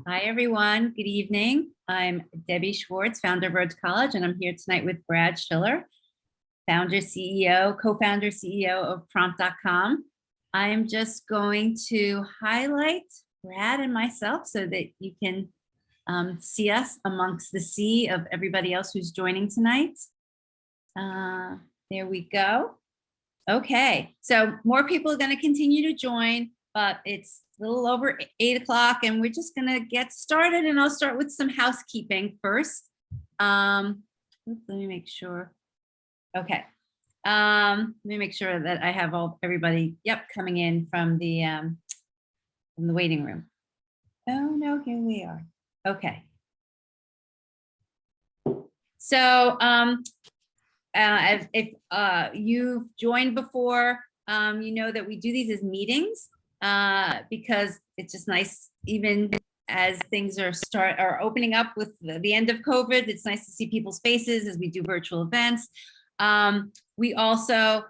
Hi, everyone. Good evening. I'm Debbie Schwartz, founder of Rhodes College, and I'm here tonight with Brad Schiller, founder, CEO, co-founder, CEO of Prompt.com. I am just going to highlight Brad and myself so that you can see us amongst the sea of everybody else who's joining tonight. There we go. Okay, so more people are going to continue to join, but it's a little over 8 o'clock and we're just going to get started, and I'll start with some housekeeping first. Let me make sure. Okay. Let me make sure that I have everybody, coming in from the waiting room. Oh no, here we are. Okay. So if you've joined before, you know that we do these as meetings because it's just nice, even as things are opening up with the end of COVID. It's nice to see people's faces as we do virtual events. We also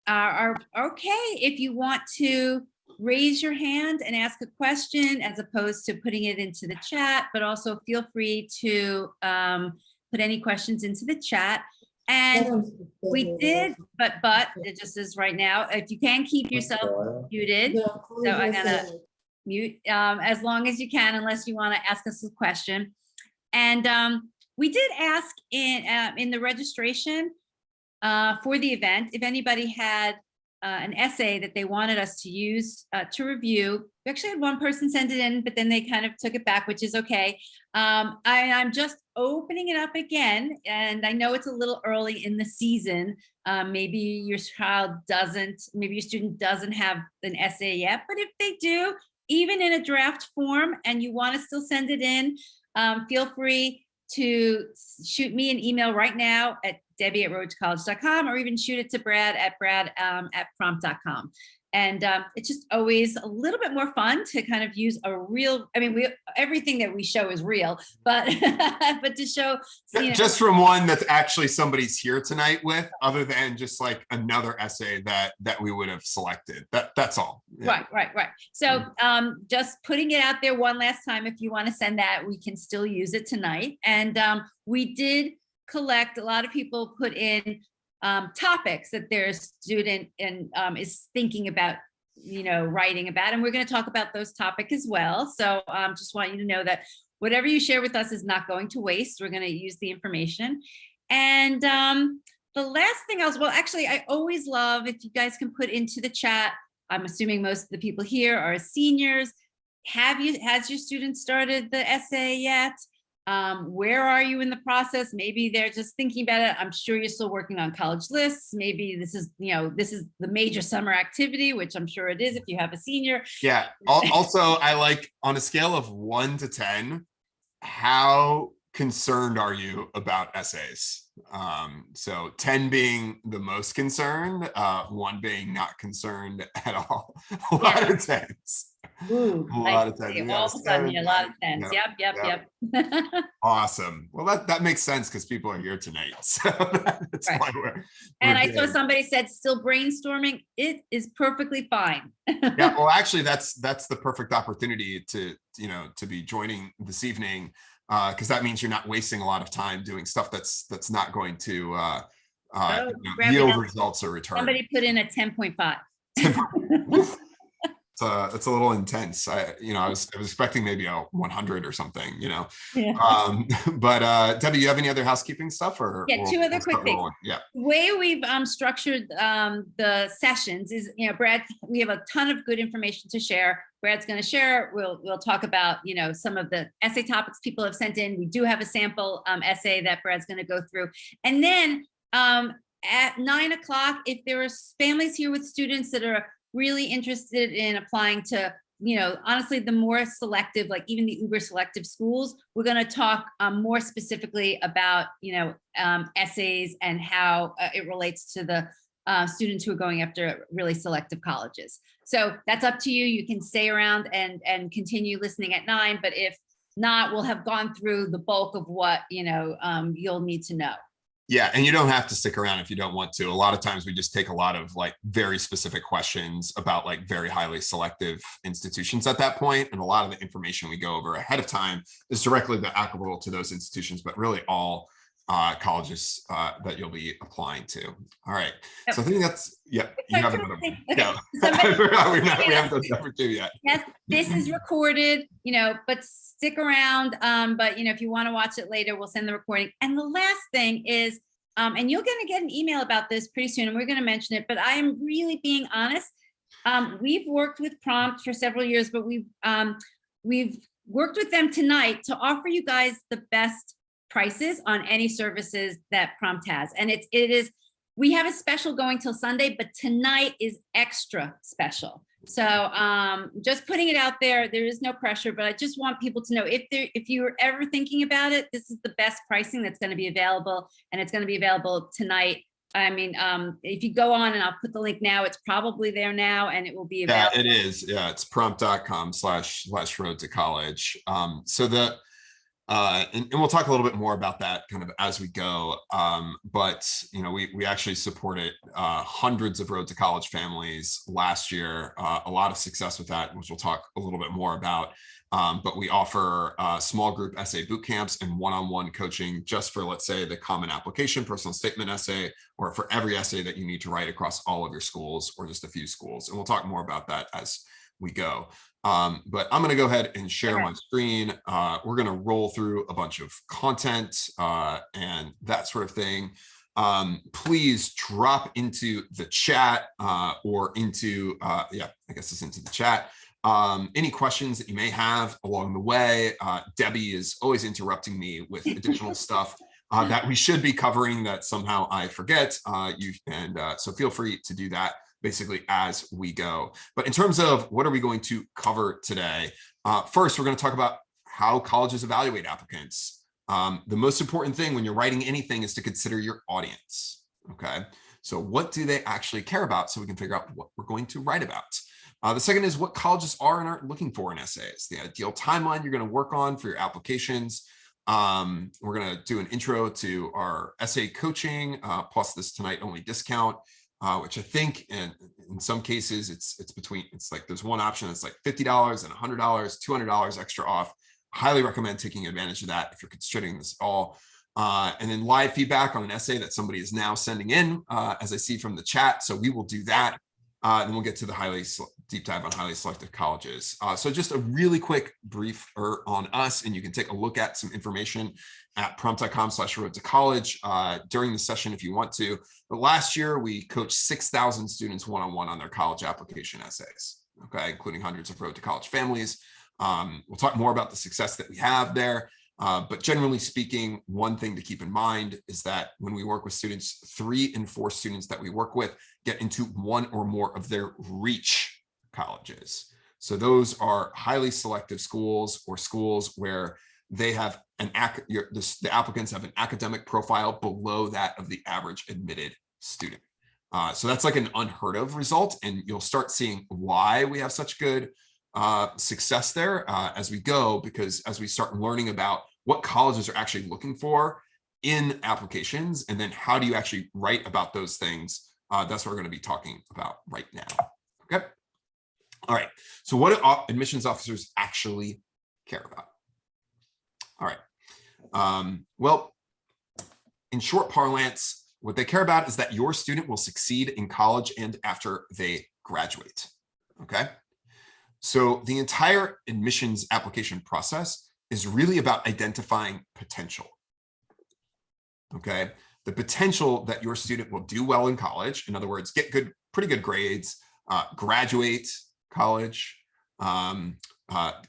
are okay if you want to raise your hand and ask a question as opposed to putting it into the chat, but also feel free to put any questions into the chat. And we did, but it just is right now. If you can keep yourself muted, so I'm gonna mute as long as you can, unless you want to ask us a question. And we did ask in the registration for the event if anybody had an essay that they wanted us to use to review. We actually had one person send it in, but then they kind of took it back, which is okay. I'm just opening it up again, and I know it's a little early in the season. Maybe your student doesn't have an essay yet, but if they do, even in a draft form, and you want to still send it in, feel free to shoot me an email right now at debbie@rhodescollege.com, or even shoot it to Brad at prompt.com. And it's just always a little bit more fun to kind of use a real, everything that we show is real, but but to show, just from one that's actually somebody's here tonight with, other than just like another essay that we would have selected. That's all. Yeah. Right. So just putting it out there one last time, if you want to send that, we can still use it tonight. And we did collect, a lot of people put in topics that their student is thinking about, writing about, and we're going to talk about those topics as well. So just want you to know that whatever you share with us is not going to waste. We're going to use the information. And the last thing I always love if you guys can put into the chat. I'm assuming most of the people here are seniors. Has your student started the essay yet? Where are you in the process? Maybe they're just thinking about it. I'm sure you're still working on college lists. Maybe this is the major summer activity, which I'm sure it is if you have a senior. Yeah. Also, I like, on a scale of 1 to 10, how concerned are you about essays? So 10 being the most concerned, 1 being not concerned at all. A lot of 10s. Ooh, a lot of 10s. All of a sudden, a lot of 10s. Yep. Awesome. Well, that makes sense because people are here tonight. So that's right. Why we're I saw somebody said still brainstorming. It is perfectly fine. Yeah. Well, actually, that's the perfect opportunity to be joining this evening, because that means you're not wasting a lot of time doing stuff that's not going to yield results or return. Somebody put in a 10.5. It's a little intense. I was expecting maybe a 100 or something, Yeah. But Debbie, you have any other housekeeping stuff, or? Yeah, 2 other quick things. Yeah. The way we've structured the sessions is, Brad, we have a ton of good information to share. Brad's going to share. We'll talk about, some of the essay topics people have sent in. We do have a sample essay that Brad's going to go through. And then at 9 o'clock, if there are families here with students that are really interested in applying to, honestly, the more selective, like even the uber selective schools, we're going to talk more specifically about, essays and how it relates to the students who are going after really selective colleges. So that's up to you. You can stay around and continue listening at 9, but if not, we'll have gone through the bulk of what, you'll need to know. Yeah, and you don't have to stick around if you don't want to. A lot of times we just take a lot of like very specific questions about like very highly selective institutions at that point, and a lot of the information we go over ahead of time is directly applicable to those institutions, but really all colleges that you'll be applying to. All right, so I think that's, yeah, you have another one. Okay. No, I forgot we haven't done number 2 yet. Yes, this is recorded, but stick around. But if you want to watch it later, we'll send the recording. And the last thing is, and you're going to get an email about this pretty soon, and we're going to mention it, but I am really being honest. We've worked with Prompt for several years, but we've worked with them tonight to offer you guys the best prices on any services that Prompt has. And it is, we have a special going till Sunday, but tonight is extra special. So just putting it out there, there is no pressure, but I just want people to know if you're ever thinking about it, this is the best pricing that's going to be available, and it's going to be available tonight. I mean, if you go on, and I'll put the link now, it's probably there now, and it will be available. Yeah, it is. Yeah, it's prompt.com/road to college. So the and we'll talk a little bit more about that kind of as we go. But we actually supported hundreds of Road to College families last year. A lot of success with that, which we'll talk a little bit more about. But we offer small group essay boot camps and one-on-one coaching just for, let's say, the common application personal statement essay, or for every essay that you need to write across all of your schools or just a few schools. And we'll talk more about that as we go. But I'm going to go ahead and share my screen. We're going to roll through a bunch of content and that sort of thing. Please drop into the chat or into, yeah, I guess it's into the chat. Any questions that you may have along the way. Debbie is always interrupting me with additional stuff that we should be covering that somehow I forget. So feel free to do that basically as we go. But in terms of what are we going to cover today, first, we're going to talk about how colleges evaluate applicants. The most important thing when you're writing anything is to consider your audience. Okay, so what do they actually care about, so we can figure out what we're going to write about. The second is what colleges are and aren't looking for in essays, the ideal timeline you're going to work on for your applications. We're going to do an intro to our essay coaching, plus this tonight only discount, which I think in some cases it's like there's one option that's like $50 and $100, $200 extra off. Highly recommend taking advantage of that if you're considering this all. And then live feedback on an essay that somebody is now sending in, as I see from the chat. So we will do that. And we'll get to the deep dive on highly selective colleges. So just a really quick brief on us, and you can take a look at some information at prompt.com/road to college during the session if you want to. But last year we coached 6,000 students one-on-one on their college application essays, okay, including hundreds of Road to College families. We'll talk more about the success that we have there. But generally speaking, one thing to keep in mind is that when we work with students, 3 in 4 students that we work with get into one or more of their reach colleges. So those are highly selective schools, or schools where they have the applicants have an academic profile below that of the average admitted student. So that's like an unheard of result, and you'll start seeing why we have such good success there as we go, because as we start learning about what colleges are actually looking for in applications, and then how do you actually write about those things, that's what we're going to be talking about right now. Okay. All right. So what do admissions officers actually care about? All right. Well, in short parlance, what they care about is that your student will succeed in college and after they graduate. Okay. So the entire admissions application process is really about identifying potential. Okay. The potential that your student will do well in college. In other words, get pretty good grades, graduate college,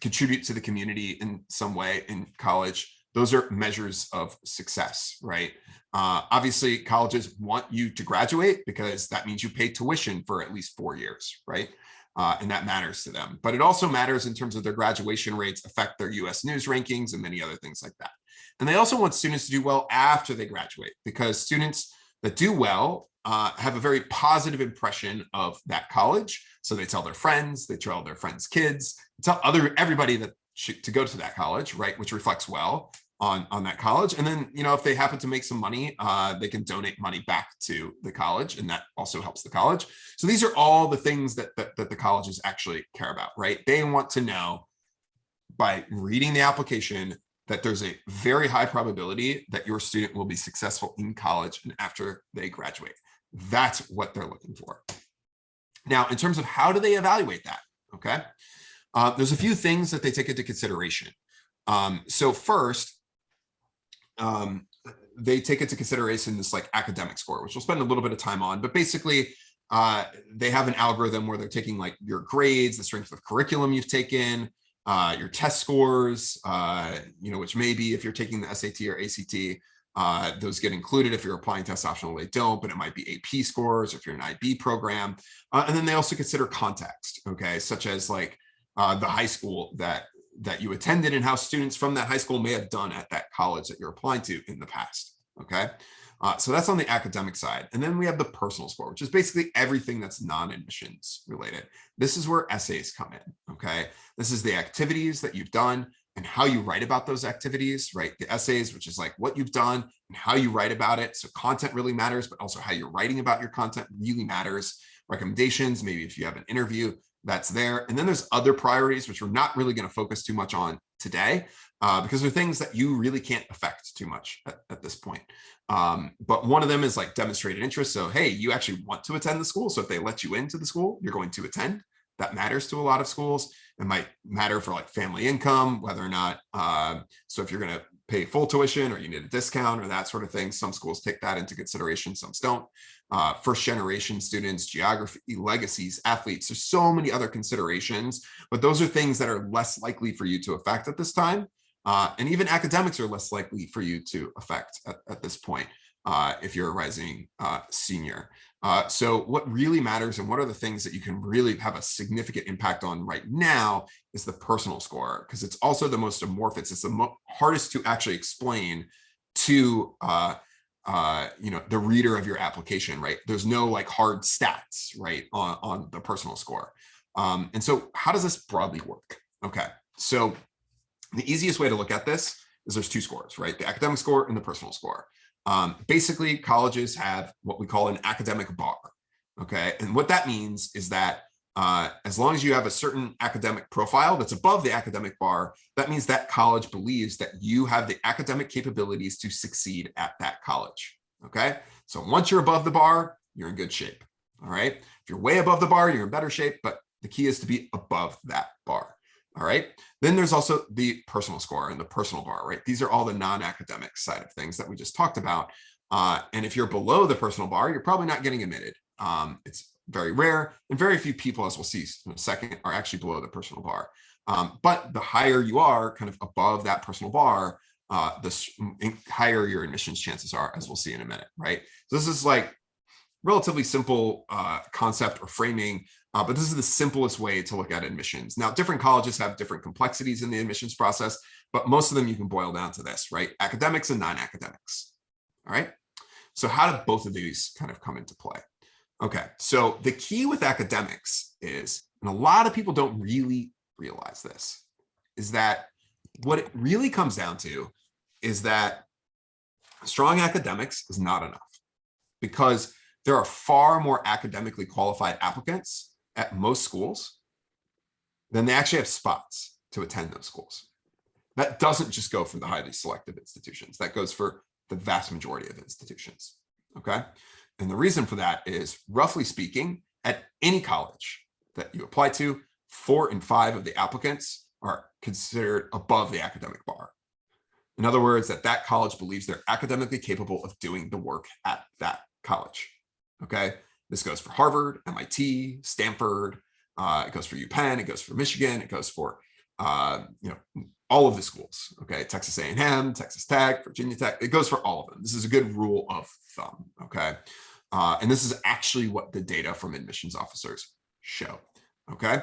contribute to the community in some way in college. Those are measures of success, right? Obviously, colleges want you to graduate because that means you pay tuition for at least 4 years, right? And that matters to them. But it also matters in terms of their graduation rates affect their US News rankings and many other things like that. And they also want students to do well after they graduate, because students that do well have a very positive impression of that college. So they tell their friends, they tell their friends' kids, tell everybody that to go to that college, right? Which reflects well on that college. And then, you know, if they happen to make some money, they can donate money back to the college, and that also helps the college. So these are all the things that the colleges actually care about, right? They want to know by reading the application that there's a very high probability that your student will be successful in college and after they graduate. That's what they're looking for. Now, in terms of how do they evaluate that, okay? There's a few things that they take into consideration. So first, they take into consideration this like academic score, which we'll spend a little bit of time on, but basically they have an algorithm where they're taking like your grades, the strength of curriculum you've taken, your test scores, you know, which may be if you're taking the SAT or ACT, those get included. If you're applying test optional, they don't, but it might be AP scores if you're an IB program. And then they also consider context, okay, such as like the high school that you attended and how students from that high school may have done at that college that you're applying to in the past, okay? So that's on the academic side. And then we have the personal score, which is basically everything that's non-admissions related. This is where essays come in, okay? This is the activities that you've done and how you write about those activities, right? The essays, which is like what you've done and how you write about it. So content really matters, but also how you're writing about your content really matters. Recommendations, maybe if you have an interview, that's there. And then there's other priorities, which we're not really going to focus too much on today, because they're things that you really can't affect too much at this point. But one of them is like demonstrated interest. So, hey, you actually want to attend the school. So if they let you into the school, you're going to attend. That matters to a lot of schools. It might matter for like family income, whether or not, so if you're going to pay full tuition or you need a discount or that sort of thing, some schools take that into consideration, some don't. First generation students, geography, legacies, athletes, there's so many other considerations, but those are things that are less likely for you to affect at this time. And even academics are less likely for you to affect at this point if you're a rising senior. So what really matters and what are the things that you can really have a significant impact on right now is the personal score, because it's also the most amorphous. It's the hardest to actually explain to you know, the reader of your application, right? There's no like hard stats, right, on the personal score. And so how does this broadly work? Okay, so the easiest way to look at this is there's two scores, right? The academic score and the personal score. Basically, colleges have what we call an academic bar, okay? And what that means is that as long as you have a certain academic profile that's above the academic bar, that means that college believes that you have the academic capabilities to succeed at that college, okay? So once you're above the bar, you're in good shape, all right? If you're way above the bar, you're in better shape, but the key is to be above that bar. All right. Then there's also the personal score and the personal bar, right? These are all the non-academic side of things that we just talked about. And if you're below the personal bar, you're probably not getting admitted. It's very rare, and very few people, as we'll see in a second, are actually below the personal bar. But the higher you are kind of above that personal bar, the higher your admissions chances are, as we'll see in a minute, right? So this is like relatively simple concept or framing, but this is the simplest way to look at admissions. Now, different colleges have different complexities in the admissions process, but most of them you can boil down to this, right? Academics and non-academics, all right? So how do both of these kind of come into play? Okay, so the key with academics is, and a lot of people don't really realize this, is that what it really comes down to is that strong academics is not enough, because there are far more academically qualified applicants at most schools than they actually have spots to attend those schools. That doesn't just go for the highly selective institutions. That goes for the vast majority of institutions, okay? And the reason for that is, roughly speaking, at any college that you apply to, 4 in 5 of the applicants are considered above the academic bar. In other words, that college believes they're academically capable of doing the work at that college. Okay, this goes for Harvard, MIT, Stanford, it goes for UPenn, it goes for Michigan, it goes for you know, all of the schools. Okay, Texas A&M, Texas Tech, Virginia Tech, it goes for all of them. This is a good rule of thumb. Okay, and this is actually what the data from admissions officers show. Okay,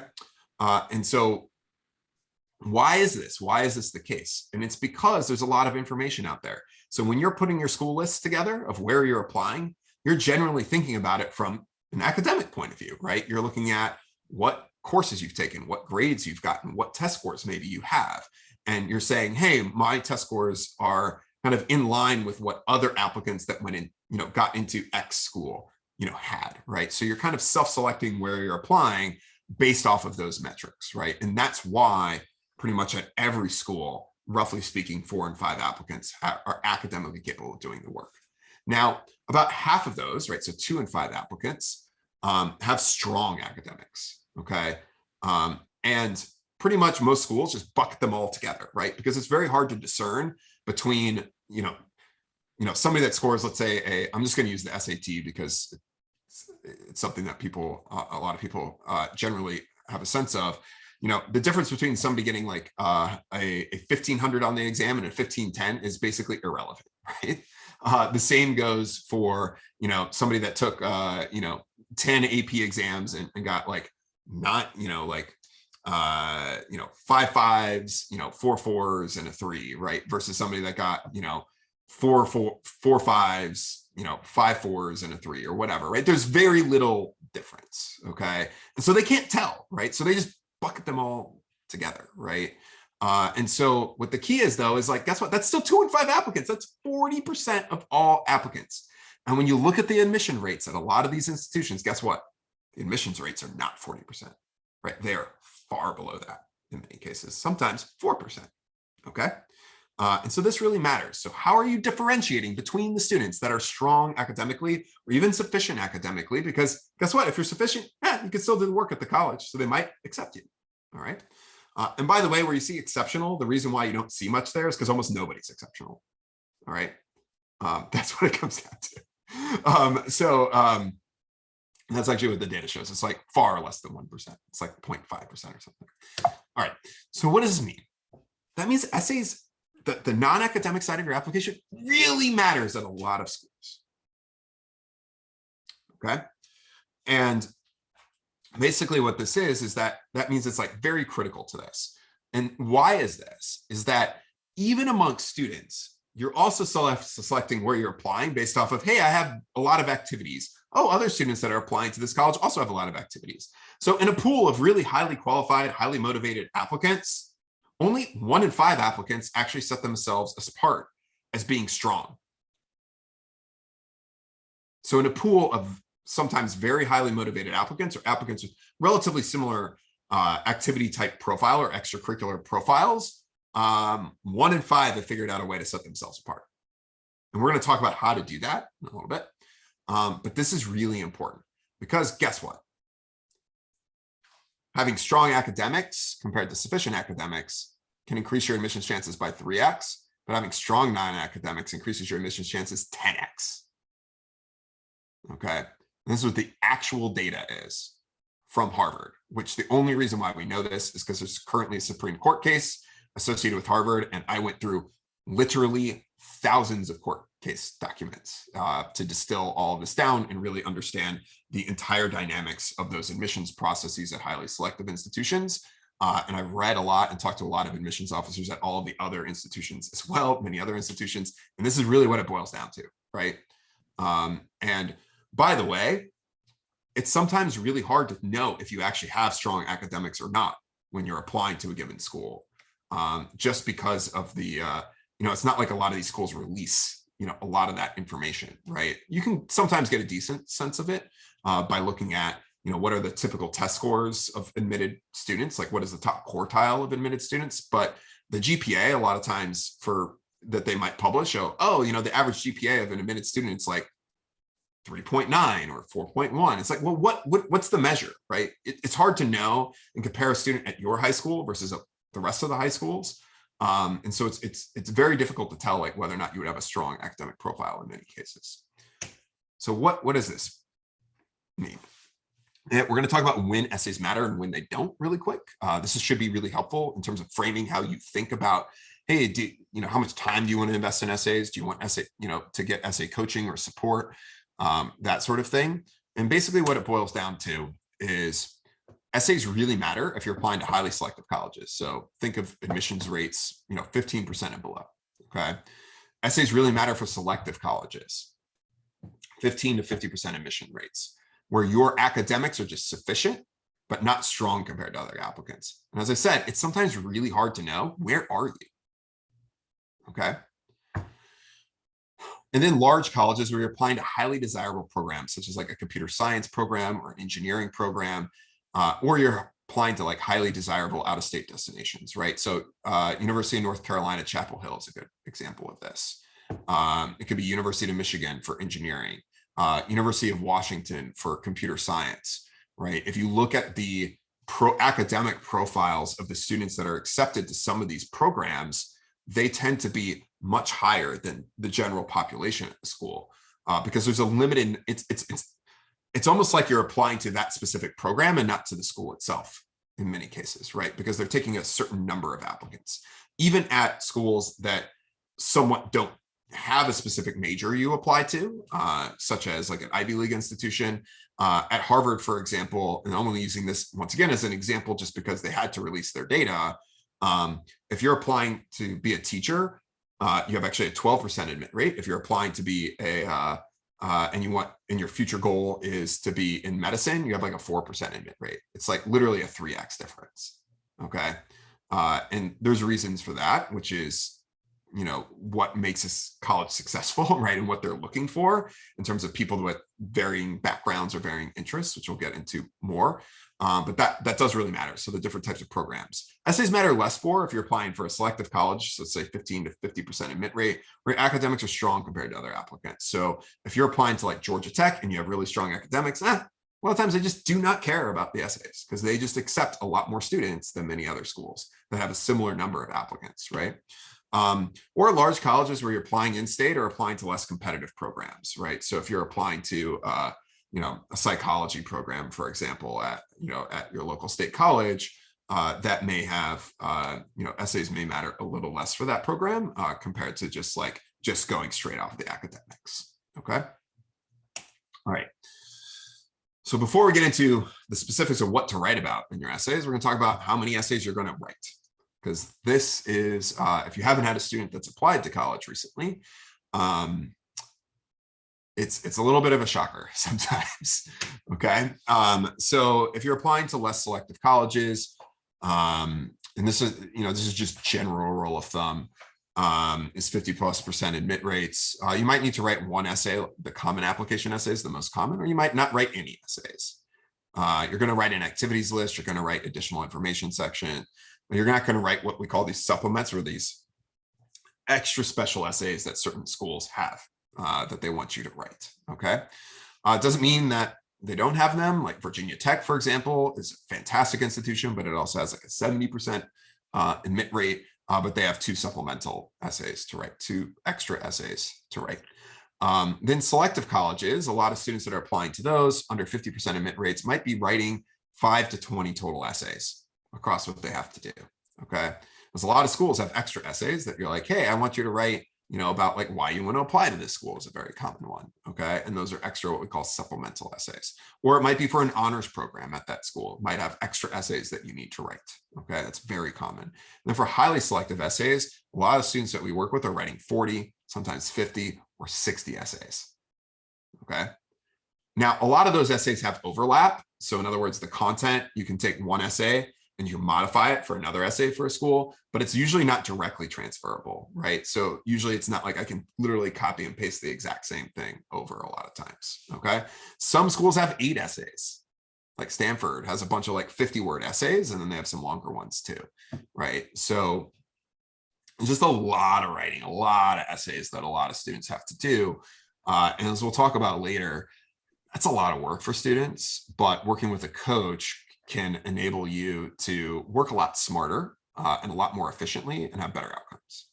and so why is this? Why is this the case? And it's because there's a lot of information out there. So when you're putting your school lists together of where you're applying, you're generally thinking about it from an academic point of view, right? You're looking at what courses you've taken, what grades you've gotten, what test scores maybe you have. and you're saying, hey, my test scores are kind of in line with what other applicants that went in, got into X school, had, right? So you're kind of self-selecting where you're applying based off of those metrics, right? And that's why pretty much at every school, roughly speaking, 4 and 5 applicants are academically capable of doing the work. Now, about half of those, right, so 2 and 5 applicants have strong academics, okay? And pretty much most schools just bucket them all together, right? Because it's very hard to discern between, somebody that scores, let's say, I'm just going to use the SAT because it's something that a lot of people generally have a sense of. The difference between somebody getting like a 1500 on the exam and a 1510 is basically irrelevant, right? The same goes for, somebody that took, 10 AP exams and got like not, 5 5s, 4 4s and a 3, right? Versus somebody that got, 4 5s, 5 4s and a 3 or whatever, right? There's very little difference, okay? And so they can't tell, right? So they just bucket them all together, right? And so what the key is though, is like, guess what? That's still 2 and 5 applicants. That's 40% of all applicants. And when you look at the admission rates at a lot of these institutions, guess what? The admissions rates are not 40%, right? They are far below that in many cases, sometimes 4%, okay? And so this really matters. So how are you differentiating between the students that are strong academically or even sufficient academically? Because guess what? If you're sufficient, you can still do the work at the college, so they might accept you, all right? And by the way, where you see exceptional, the reason why you don't see much there is because almost nobody's exceptional, all right? That's what it comes down to. That's actually what the data shows. It's like far less than 1%. It's like 0.5% or something. All right, so what does this mean? That means essays, the non-academic side of your application really matters at a lot of schools, okay? And basically what this is that means it's like very critical to this. And why is this? Is that even amongst students, you're also selecting where you're applying based off of, hey, I have a lot of activities. Oh, other students that are applying to this college also have a lot of activities. So in a pool of really highly qualified, highly motivated applicants, only 1 in 5 applicants actually set themselves apart as being strong. So in a pool of sometimes very highly motivated applicants or applicants with relatively similar activity type profile or extracurricular profiles, 1 in 5 have figured out a way to set themselves apart. And we're going to talk about how to do that in a little bit. But this is really important because guess what? Having strong academics compared to sufficient academics can increase your admissions chances by 3x, but having strong non-academics increases your admissions chances 10x. Okay, and this is what the actual data is from Harvard, which the only reason why we know this is because there's currently a Supreme Court case associated with Harvard, and I went through literally thousands of court case documents to distill all of this down and really understand the entire dynamics of those admissions processes at highly selective institutions. And I've read a lot and talked to a lot of admissions officers at all of the other institutions as well, many other institutions. And this is really what it boils down to, right? And by the way, it's sometimes really hard to know if you actually have strong academics or not when you're applying to a given school, just because of the, it's not like a lot of these schools release, a lot of that information, right? You can sometimes get a decent sense of it by looking at, what are the typical test scores of admitted students? Like what is the top quartile of admitted students? But the GPA, a lot of times that they might publish, the average GPA of an admitted student is like 3.9 or 4.1. It's like, well, what's the measure, right? It's hard to know and compare a student at your high school versus the rest of the high schools. And so it's very difficult to tell like whether or not you would have a strong academic profile in many cases. So what does this mean? We're going to talk about when essays matter and when they don't really quick. This should be really helpful in terms of framing how you think about, hey, how much time do you want to invest in essays? Do you want essay, to get essay coaching or support, that sort of thing? And basically what it boils down to is essays really matter if you're applying to highly selective colleges. So think of admissions rates, 15% and below, okay? Essays really matter for selective colleges, 15 to 50% admission rates, where your academics are just sufficient but not strong compared to other applicants. And as I said, it's sometimes really hard to know, where are you? Okay. And then large colleges where you're applying to highly desirable programs, such as like a computer science program or an engineering program, or you're applying to like highly desirable out-of-state destinations, right? So University of North Carolina, Chapel Hill is a good example of this. It could be University of Michigan for engineering, University of Washington for computer science, right? If you look at the academic profiles of the students that are accepted to some of these programs, they tend to be much higher than the general population at the school, because there's a limited, it's almost like you're applying to that specific program and not to the school itself in many cases, right? Because they're taking a certain number of applicants. Even at schools that somewhat don't have a specific major you apply to, such as like an Ivy League institution, at Harvard, for example, and I'm only using this once again as an example just because they had to release their data. If you're applying to be a teacher, you have actually a 12% admit rate. If you're applying to be a and your future goal is to be in medicine, you have like a 4% admit rate. It's like literally a 3x difference. Okay. And there's reasons for that, which is, you know, what makes this college successful, right? And what they're looking for in terms of people with varying backgrounds or varying interests, which we'll get into more. But that does really matter. So the different types of programs. Essays matter less for if you're applying for a selective college, so let's say 15 to 50% admit rate, where academics are strong compared to other applicants. So if you're applying to like Georgia Tech and you have really strong academics, a lot of times they just do not care about the essays because they just accept a lot more students than many other schools that have a similar number of applicants, right? Or large colleges where you're applying in-state or applying to less competitive programs, right? So if you're applying to, you know, a psychology program, for example, at your local state college, that may have, you know, essays may matter a little less for that program compared to just going straight off the academics. Okay. All right. So before we get into the specifics of what to write about in your essays, we're going to talk about how many essays you're going to write. Because this is, if you haven't had a student that's applied to college recently, it's a little bit of a shocker sometimes. Okay. So if you're applying to less selective colleges, and this is just general rule of thumb, is 50+% admit rates. You might need to write one essay. The common application essay is the most common, or you might not write any essays. You're going to write an activities list. You're going to write additional information section. You're not going to write what we call these supplements, or these extra special essays that certain schools have that they want you to write. Okay. It doesn't mean that they don't have them. Like Virginia Tech, for example, is a fantastic institution, but it also has like a 70% admit rate. But they have 2 supplemental essays to write, 2 extra essays to write. Then selective colleges, a lot of students that are applying to those under 50% admit rates might be writing 5 to 20 total essays across what they have to do. Okay. Because a lot of schools have extra essays that you're like, hey, I want you to write, you know, about like why you want to apply to this school is a very common one. Okay. And those are extra, what we call supplemental essays, or it might be for an honors program at that school. It might have extra essays that you need to write. Okay. That's very common. And then for highly selective essays, a lot of students that we work with are writing 40, sometimes 50 or 60 essays. Okay. Now, a lot of those essays have overlap. So in other words, the content, you can take one essay and you can modify it for another essay for a school, but it's usually not directly transferable, right? So usually it's not like I can literally copy and paste the exact same thing over a lot of times, okay? Some schools have 8 essays. Like Stanford has a bunch of like 50-word essays, and then they have some longer ones too, right? So just a lot of writing, a lot of essays that a lot of students have to do. And as we'll talk about later, that's a lot of work for students, but working with a coach can enable you to work a lot smarter and a lot more efficiently and have better outcomes.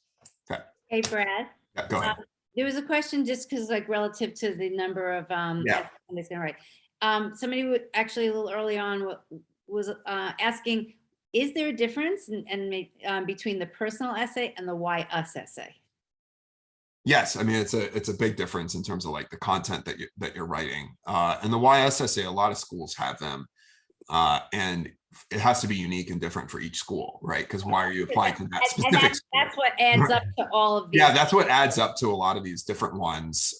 Okay. Hey, Brad. Yeah, go ahead. There was a question just because like relative to the number of essays gonna write. Somebody would actually a little early on was asking, is there a difference between the personal essay and the why us essay? Yes, I mean it's a big difference in terms of like the content that you're writing. And the why us essay, a lot of schools have them. And it has to be unique and different for each school, right? Because why are you applying to that specific school? That's what adds up to all of these. Yeah, that's what adds up to a lot of these different ones.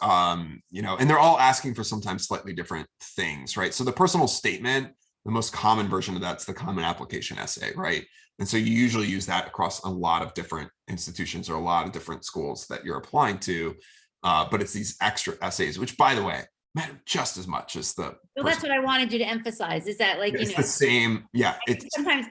You know, and they're all asking for sometimes slightly different things, right? So the personal statement the most common version of that's the common application essay, right? And so you usually use that across a lot of different institutions or a lot of different schools that you're applying to. But it's these extra essays, which, by the way, matter just as much as the. Well, that's what I wanted you to emphasize, is that, like, it's the same. Yeah. It's sometimes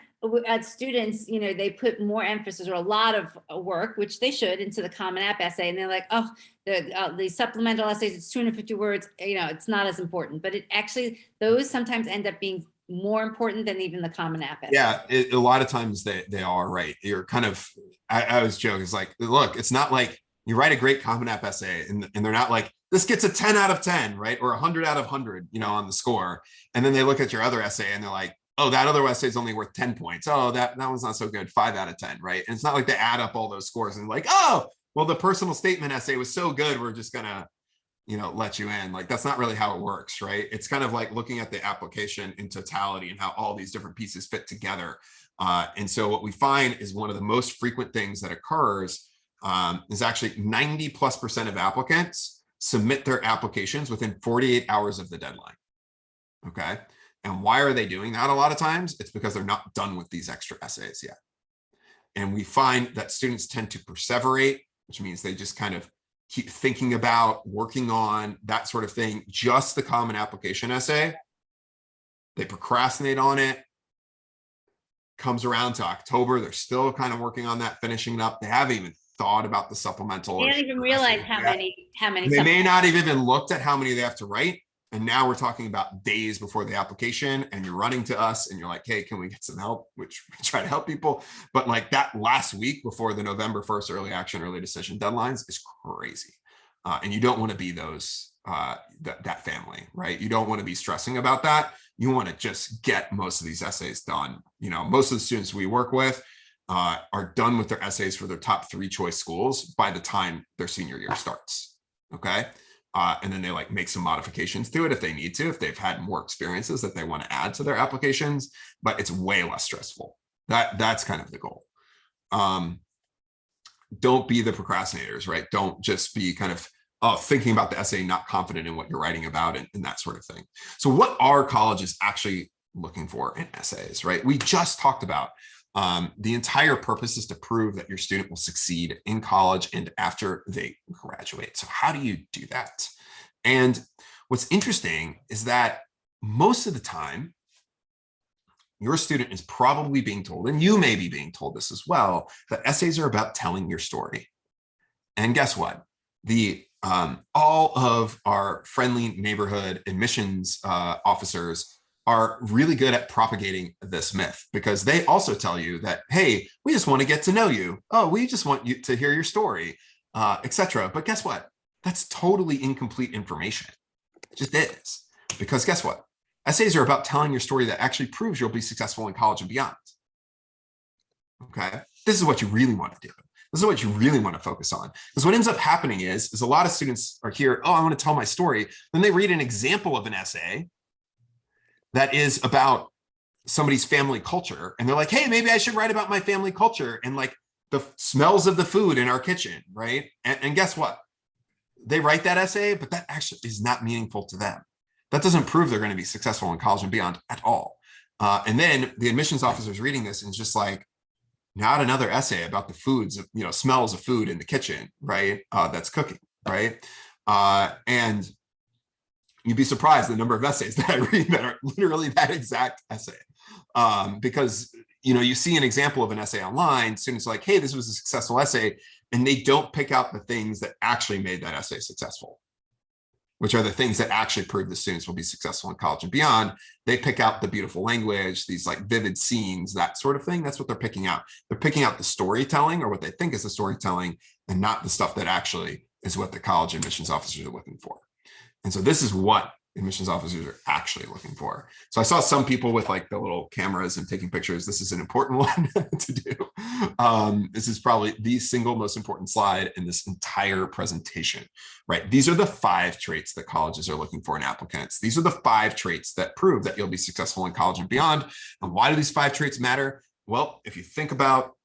as students, they put more emphasis or a lot of work, which they should, into the Common App essay. And they're like, oh, the supplemental essays, it's 250 words, it's not as important. But it actually, those sometimes end up being more important than even the Common App essay. Yeah, a lot of times they are, right. You're kind of, I was joking, it's like, look, it's not like you write a great Common App essay and they're not like, this gets a 10 out of 10, right? Or 100 out of 100, on the score. And then they look at your other essay and they're like, oh, that other essay is only worth 10 points. Oh, that one's not so good, 5 out of 10, right? And it's not like they add up all those scores and like, oh, well, the personal statement essay was so good, we're just gonna, let you in. Like, that's not really how it works, right? It's kind of like looking at the application in totality and how all these different pieces fit together. And so what we find is one of the most frequent things that occurs is actually 90+% of applicants submit their applications within 48 hours of the deadline. Okay. And why are they doing that? A lot of times it's because they're not done with these extra essays yet. And we find that students tend to perseverate, which means they just kind of keep thinking about, working on that sort of thing. Just the common application essay, they procrastinate on it. Comes around to October, they're still kind of working on that, finishing it up. They haven't even thought about the supplemental. They don't even realize how many. They may not have even looked at how many they have to write. And now we're talking about days before the application, and you're running to us and you're like, hey, can we get some help? Which we try to help people. But like that last week before the November 1st early action, early decision deadlines is crazy. And you don't want to be that family, right? You don't want to be stressing about that. You want to just get most of these essays done. Most of the students we work with are done with their essays for their top 3 choice schools by the time their senior year starts. Okay. And then they like make some modifications to it if they need to, if they've had more experiences that they want to add to their applications, but it's way less stressful. That's kind of the goal. Don't be the procrastinators, right? Don't just be kind of thinking about the essay, not confident in what you're writing about and that sort of thing. So what are colleges actually looking for in essays, right? We just talked about the entire purpose is to prove that your student will succeed in college and after they graduate. So how do you do that? And what's interesting is that most of the time, your student is probably being told, and you may be being told this as well, that essays are about telling your story. And guess what? All of our friendly neighborhood admissions officers are really good at propagating this myth, because they also tell you that, hey, we just want to get to know you. Oh, we just want you to hear your story, etc. But guess what? That's totally incomplete information. It just is. Because guess what? Essays are about telling your story that actually proves you'll be successful in college and beyond. Okay. This is what you really want to do. This is what you really want to focus on. Because what ends up happening is a lot of students are here, oh, I want to tell my story. Then they read an example of an essay that is about somebody's family culture. And they're like, hey, maybe I should write about my family culture and like the smells of the food in our kitchen, right? And guess what? They write that essay, but that actually is not meaningful to them. That doesn't prove they're going to be successful in college and beyond at all. And then the admissions officer is reading this and it's just like, not another essay about the foods, smells of food in the kitchen, right? That's cooking, right? And you'd be surprised the number of essays that I read that are literally that exact essay. Because, you see an example of an essay online, students are like, hey, this was a successful essay, and they don't pick out the things that actually made that essay successful, which are the things that actually prove the students will be successful in college and beyond. They pick out the beautiful language, these like vivid scenes, that sort of thing. That's what they're picking out. They're picking out the storytelling, or what they think is the storytelling, and not the stuff that actually is what the college admissions officers are looking for. And so this is what admissions officers are actually looking for. So I saw some people with like the little cameras and taking pictures. This is an important one to do. This is probably the single most important slide in this entire presentation, right? These are the 5 traits that colleges are looking for in applicants. These are the 5 traits that prove that you'll be successful in college and beyond. And why do these 5 traits matter? Well, if you think about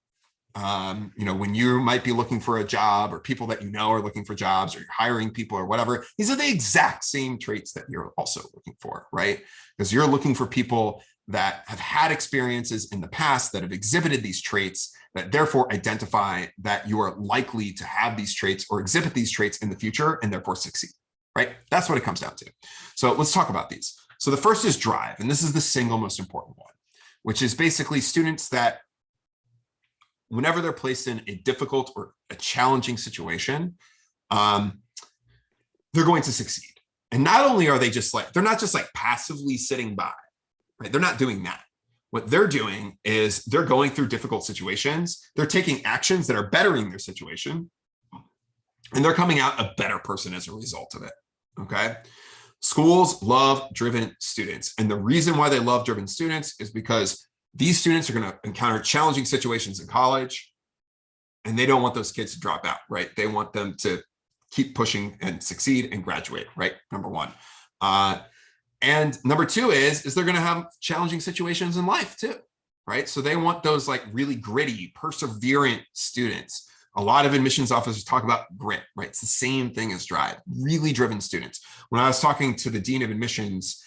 when you might be looking for a job, or people that are looking for jobs, or you're hiring people or whatever, these are the exact same traits that you're also looking for, right? Because you're looking for people that have had experiences in the past that have exhibited these traits, that therefore identify that you are likely to have these traits or exhibit these traits in the future and therefore succeed, right? That's what it comes down to. So let's talk about these. So the first is drive, and this is the single most important one, which is basically students that whenever they're placed in a difficult or a challenging situation, they're going to succeed. And not only are they just like, they're not just like passively sitting by, right? They're not doing that. What they're doing is they're going through difficult situations. They're taking actions that are bettering their situation, and they're coming out a better person as a result of it, okay? Schools love driven students. And the reason why they love driven students is because these students are going to encounter challenging situations in college, and they don't want those kids to drop out, right? They want them to keep pushing and succeed and graduate, right? Number one. And number two is they're going to have challenging situations in life too, right? So they want those like really gritty, perseverant students. A lot of admissions officers talk about grit, right? It's the same thing as drive, really driven students. When I was talking to the dean of admissions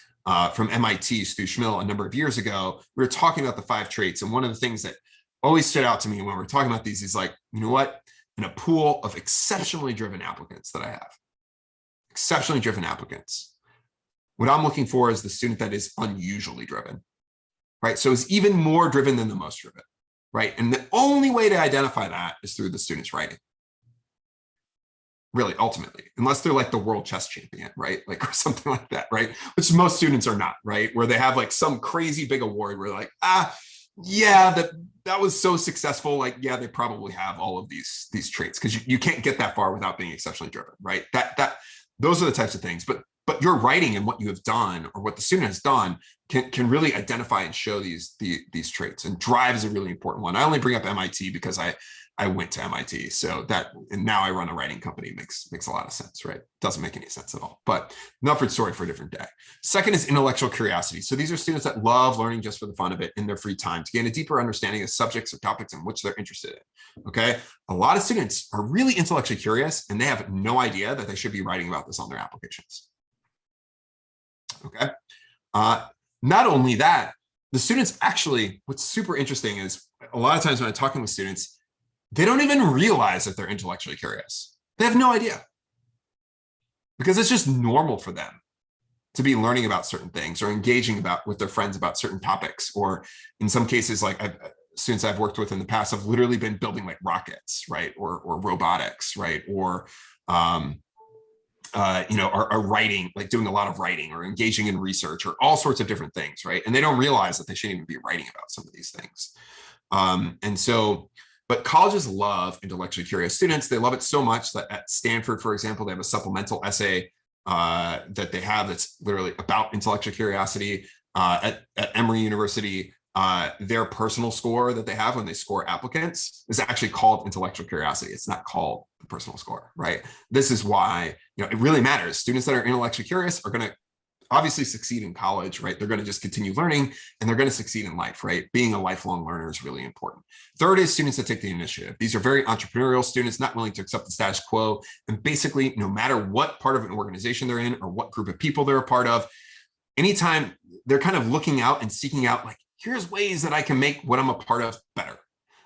from MIT, Stu Schmill, a number of years ago, we were talking about the 5 traits. And one of the things that always stood out to me when we're talking about these is like, you know what? In a pool of exceptionally driven applicants that I have, exceptionally driven applicants, what I'm looking for is the student that is unusually driven, right? So it's even more driven than the most driven, right? And the only way to identify that is through the student's writing. Really, ultimately, unless they're like the world chess champion, right? Like, or something like that, right? Which most students are not, right? Where they have like some crazy big award where like, yeah, that was so successful. Like, yeah, they probably have all of these traits, because you can't get that far without being exceptionally driven, right? Those are the types of things. But your writing and what you have done or what the student has done can really identify and show these traits. And drive is a really important one. I only bring up MIT because I went to MIT, so and now I run a writing company. Makes a lot of sense, right? Doesn't make any sense at all, but enough for story for a different day. Second is intellectual curiosity. So these are students that love learning just for the fun of it in their free time to gain a deeper understanding of subjects or topics in which they're interested in, okay? A lot of students are really intellectually curious, and they have no idea that they should be writing about this on their applications, okay? Not only that, the students actually, what's super interesting is a lot of times when I'm talking with students, they don't even realize that they're intellectually curious. They have no idea, because it's just normal for them to be learning about certain things or engaging with their friends about certain topics. Or in some cases, like students I've worked with in the past have literally been building like rockets, right? Or robotics, right? Or, are writing, like doing a lot of writing or engaging in research or all sorts of different things, right? And they don't realize that they shouldn't even be writing about some of these things. But colleges love intellectually curious students. They love it so much that at Stanford, for example, they have a supplemental essay that they have that's literally about intellectual curiosity. At Emory University, their personal score that they have when they score applicants is actually called intellectual curiosity. It's not called the personal score, right? This is why it really matters. Students that are intellectually curious are going to obviously succeed in college, right? They're going to just continue learning, and they're going to succeed in life, right? Being a lifelong learner is really important. Third is students that take the initiative. These are very entrepreneurial students, not willing to accept the status quo. And basically, no matter what part of an organization they're in or what group of people they're a part of, anytime they're kind of looking out and seeking out, like, here's ways that I can make what I'm a part of better.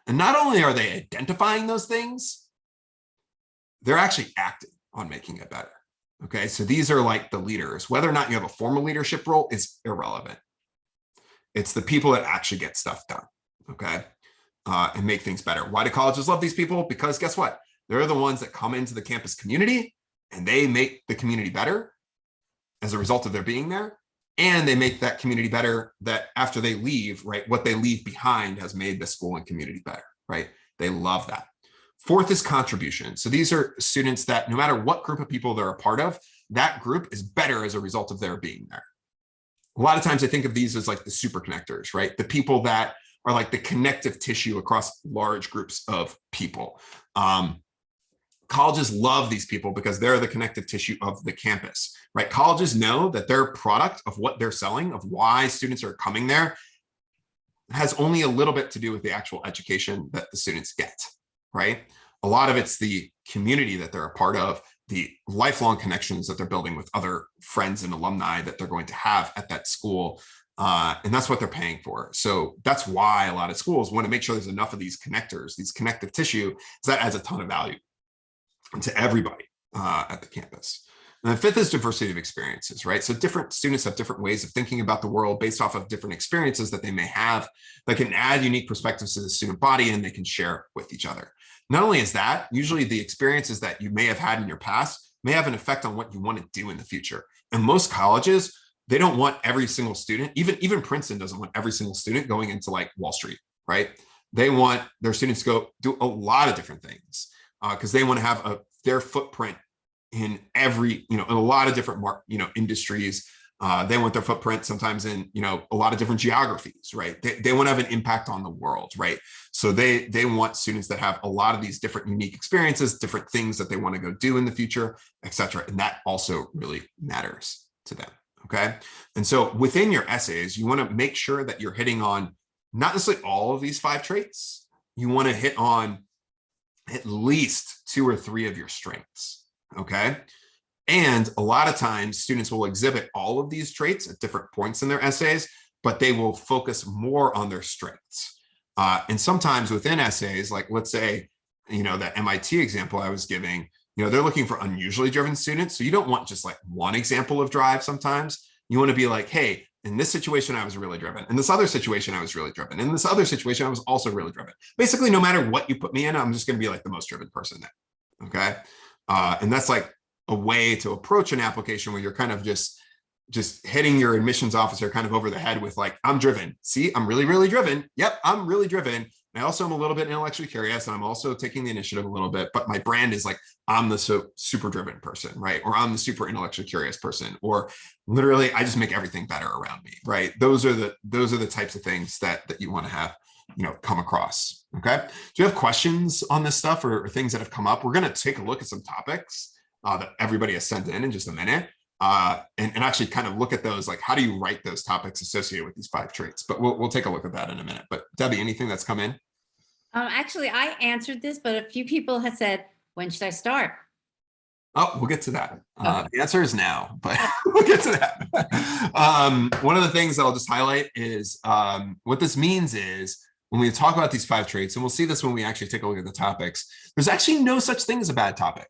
And not only are they identifying those things, they're actually acting on making it better. Okay, so these are like the leaders. Whether or not you have a formal leadership role is irrelevant. It's the people that actually get stuff done, okay, and make things better. Why do colleges love these people? Because guess what? They're the ones that come into the campus community, and they make the community better as a result of their being there. And they make that community better, that after they leave, right, what they leave behind has made the school and community better, right? They love that. Fourth is contribution. So these are students that no matter what group of people they're a part of, that group is better as a result of their being there. A lot of times I think of these as like the super connectors, right? The people that are like the connective tissue across large groups of people. Colleges love these people because they're the connective tissue of the campus, right? Colleges know that their product of what they're selling, of why students are coming there, has only a little bit to do with the actual education that the students get, right? A lot of it's the community that they're a part of, the lifelong connections that they're building with other friends and alumni that they're going to have at that school. And that's what they're paying for. So that's why a lot of schools want to make sure there's enough of these connectors, these connective tissue, so that adds a ton of value to everybody at the campus. And the fifth is diversity of experiences, right? So different students have different ways of thinking about the world based off of different experiences that they may have that can add unique perspectives to the student body, and they can share with each other. Not only is that, usually the experiences that you may have had in your past may have an effect on what you want to do in the future. And most colleges, they don't want every single student, even Princeton doesn't want every single student going into like Wall Street, right? They want their students to go do a lot of different things because they want to have their footprint in every, in a lot of different, industries. They want their footprint sometimes in, a lot of different geographies, right? They want to have an impact on the world, right? So they want students that have a lot of these different unique experiences, different things that they want to go do in the future, et cetera. And that also really matters to them, okay? And so within your essays, you want to make sure that you're hitting on not necessarily all of these 5 traits. You want to hit on at least 2 or 3 of your strengths, okay? And a lot of times students will exhibit all of these traits at different points in their essays, but they will focus more on their strengths. And sometimes within essays, like let's say, that MIT example I was giving, they're looking for unusually driven students. So you don't want just like one example of drive sometimes. You want to be like, hey, in this situation, I was really driven. In this other situation, I was really driven. In this other situation, I was also really driven. Basically, no matter what you put me in, I'm just going to be like the most driven person there, okay? And that's like a way to approach an application where you're kind of just hitting your admissions officer kind of over the head with like, I'm driven. See, I'm really, really driven. Yep, I'm really driven. I also am a little bit intellectually curious, and I'm also taking the initiative a little bit, but my brand is like, I'm the super driven person, right? Or I'm the super intellectually curious person, or literally I just make everything better around me, right? Those are the types of things that you want to have, come across, okay? Do you have questions on this stuff or things that have come up? We're going to take a look at some topics that everybody has sent in just a minute. And actually kind of look at those, like how do you write those topics associated with these 5 traits? But we'll take a look at that in a minute. But Debbie, anything that's come in? Actually, I answered this, but a few people have said, when should I start? Oh, we'll get to that. Okay. The answer is now, but we'll get to that. One of the things that I'll just highlight is what this means is when we talk about these 5 traits, and we'll see this when we actually take a look at the topics, there's actually no such thing as a bad topic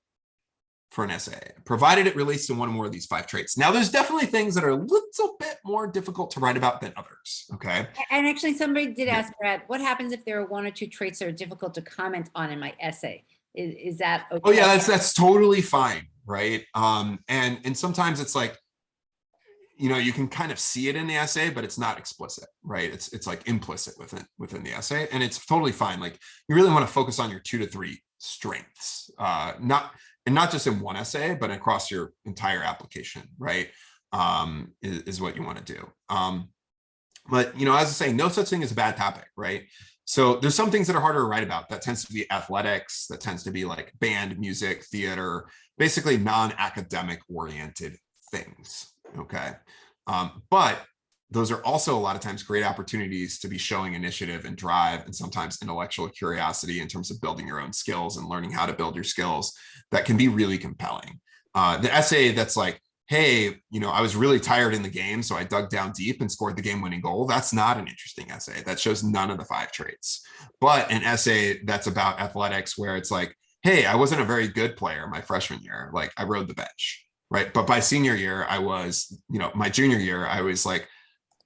for an essay, provided it relates to one or more of these 5 traits. Now, there's definitely things that are a little bit more difficult to write about than others, okay? And actually, somebody did ask, Brad, what happens if there are 1 or 2 traits that are difficult to comment on in my essay? Is that okay? Oh yeah, that's totally fine, right? And sometimes it's like, you can kind of see it in the essay, but it's not explicit, right? It's like implicit within the essay, and it's totally fine. Like you really want to focus on your 2 to 3 strengths, not just in one essay, but across your entire application, right? Is what you want to do. But as I say, no such thing as a bad topic, right? So there's some things that are harder to write about. That tends to be athletics, that tends to be like band, music, theater, basically non-academic oriented things, okay? But those are also a lot of times great opportunities to be showing initiative and drive, and sometimes intellectual curiosity in terms of building your own skills and learning how to build your skills that can be really compelling. The essay that's like, hey, I was really tired in the game, so I dug down deep and scored the game-winning goal. That's not an interesting essay. That shows none of the 5 traits. But an essay that's about athletics where it's like, hey, I wasn't a very good player my freshman year. Like I rode the bench, right? But by senior year, I was, my junior year, I was like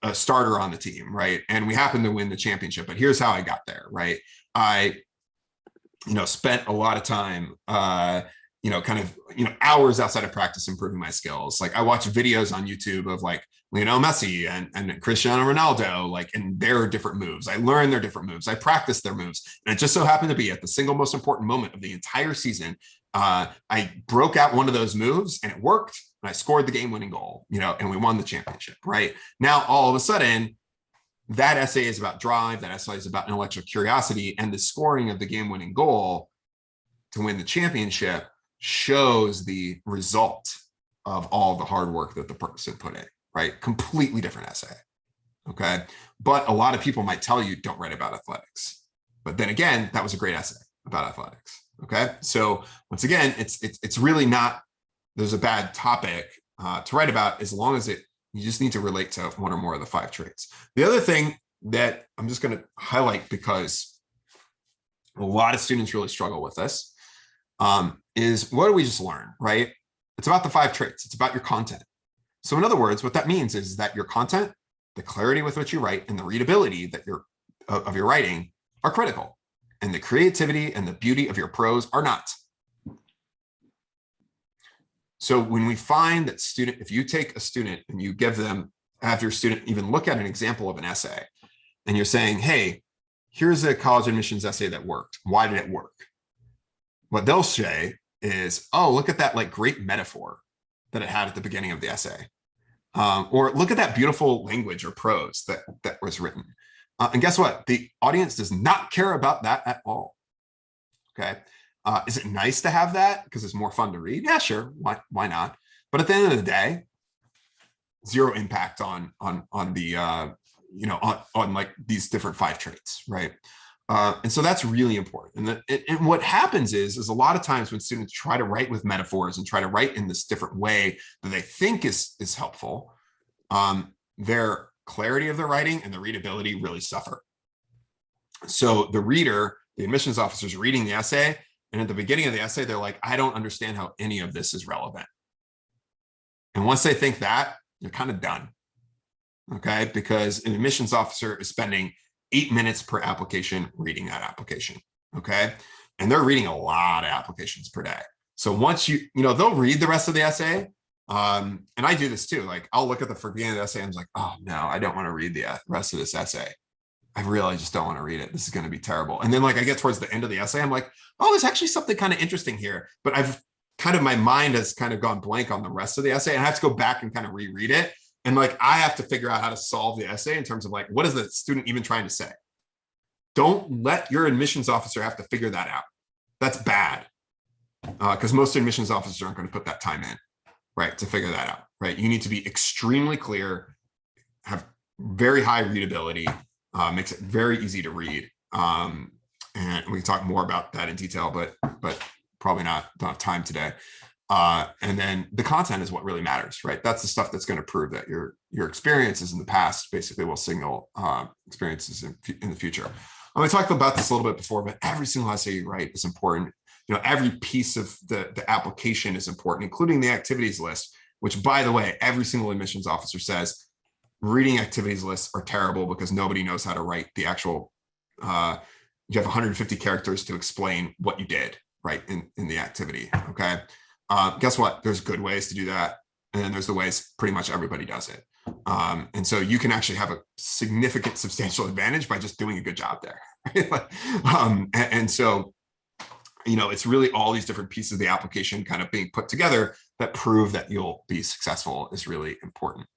a starter on the team, right? And we happened to win the championship, but here's how I got there, right? I, spent a lot of time, hours outside of practice improving my skills. Like I watch videos on YouTube of like Lionel Messi and Cristiano Ronaldo, like, and their different moves. I learned their different moves. I practiced their moves. And it just so happened to be at the single most important moment of the entire season. I broke out one of those moves and it worked. And I scored the game-winning goal, and we won the championship, right? Now, all of a sudden, that essay is about drive, that essay is about intellectual curiosity, and the scoring of the game-winning goal to win the championship shows the result of all the hard work that the person put in, right? Completely different essay, okay? But a lot of people might tell you, don't write about athletics. But then again, that was a great essay about athletics, okay? So once again, it's really not, there's a bad topic to write about as long as it You just need to relate to one or more of the 5 traits. The other thing that I'm just going to highlight, because a lot of students really struggle with this, is what do we just learn, right? It's about the 5 traits. It's about your content. So in other words, what that means is that your content, the clarity with which you write, and the readability that of your writing are critical. And the creativity and the beauty of your prose are not. So when we find that if you take a student and you have your student even look at an example of an essay, and you're saying, hey, here's a college admissions essay that worked. Why did it work? What they'll say is, oh, look at that like great metaphor that it had at the beginning of the essay. Or look at that beautiful language or prose that was written. And guess what? The audience does not care about that at all. Okay. Is it nice to have that because it's more fun to read? Yeah, sure. Why not? But at the end of the day, zero impact on the on like these different 5 traits, right? And so that's really important. And what happens is a lot of times when students try to write with metaphors and try to write in this different way that they think is helpful, their clarity of their writing and the readability really suffer. So the admissions officer is reading the essay, and at the beginning of the essay, they're like, I don't understand how any of this is relevant. And once they think that, they're kind of done. Okay, because an admissions officer is spending 8 minutes per application reading that application. Okay, and they're reading a lot of applications per day. So once they'll read the rest of the essay. And I do this too. Like I'll look at the beginning of the essay and I'm like, oh no, I don't want to read the rest of this essay. I really just don't want to read it. This is going to be terrible. And then like I get towards the end of the essay, I'm like, oh, there's actually something kind of interesting here. But my mind has kind of gone blank on the rest of the essay, and I have to go back and kind of reread it. And like, I have to figure out how to solve the essay in terms of like, what is the student even trying to say? Don't let your admissions officer have to figure that out. That's bad. Because most admissions officers aren't going to put that time in, right, to figure that out, right? You need to be extremely clear, have very high readability, makes it very easy to read. And we can talk more about that in detail, but probably don't have time today. And then the content is what really matters, right? That's the stuff that's going to prove that your experiences in the past basically will signal experiences in the future. We talked about this a little bit before, but every single essay you write is important. Every piece of the application is important, including the activities list, which, by the way, every single admissions officer says reading activities lists are terrible because nobody knows how to write the actual, you have 150 characters to explain what you did, right, in the activity, okay? Guess what? There's good ways to do that. And then there's the ways pretty much everybody does it. And so you can actually have a significant, substantial advantage by just doing a good job there. Right? And so, it's really all these different pieces of the application kind of being put together that prove that you'll be successful is really important.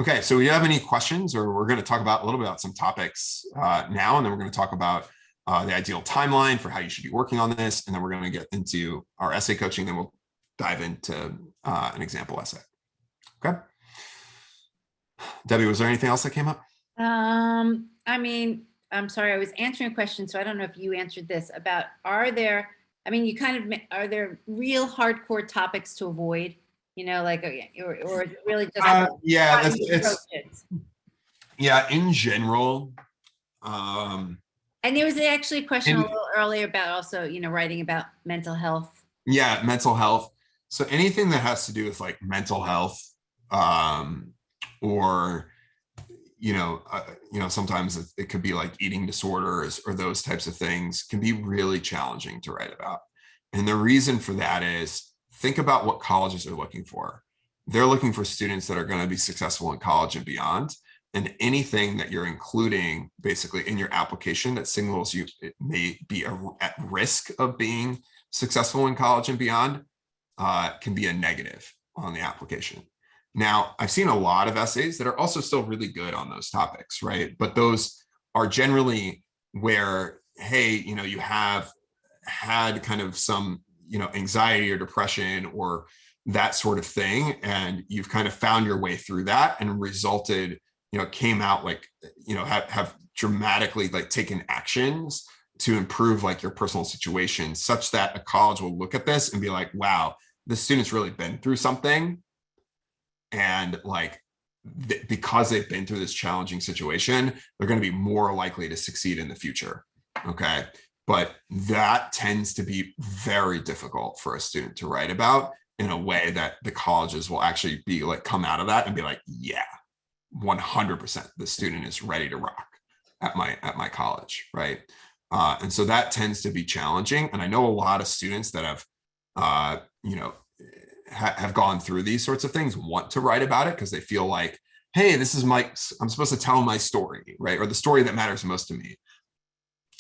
Okay, so do you have any questions, or we're going to talk about a little bit about some topics now, and then we're going to talk about the ideal timeline for how you should be working on this. And then we're going to get into our essay coaching, then we'll dive into an example essay. Okay. Debbie, was there anything else that came up? I'm sorry, I was answering a question, so I don't know if you answered this about, are there real hardcore topics to avoid, or is it really just in general. And there was actually a question a little earlier about also, writing about mental health. Yeah, mental health. So anything that has to do with like mental health, or sometimes it could be like eating disorders or those types of things can be really challenging to write about. And the reason for that is, think about what colleges are looking for. They're looking for students that are going to be successful in college and beyond. And anything that you're including basically in your application that signals you it may be at risk of being successful in college and beyond can be a negative on the application. Now, I've seen a lot of essays that are also still really good on those topics, right? But those are generally where, hey, you have had kind of some, anxiety or depression or that sort of thing, and you've kind of found your way through that and resulted, came out like, have dramatically like taken actions to improve like your personal situation, such that a college will look at this and be like, wow, this student's really been through something. And like, because they've been through this challenging situation, they're going to be more likely to succeed in the future. Okay. But that tends to be very difficult for a student to write about in a way that the colleges will actually be like, come out of that and be like, yeah, 100% the student is ready to rock at my college, right? And so that tends to be challenging. And I know a lot of students that have, have gone through these sorts of things, want to write about it because they feel like, hey, this is I'm supposed to tell my story, right? Or the story that matters most to me.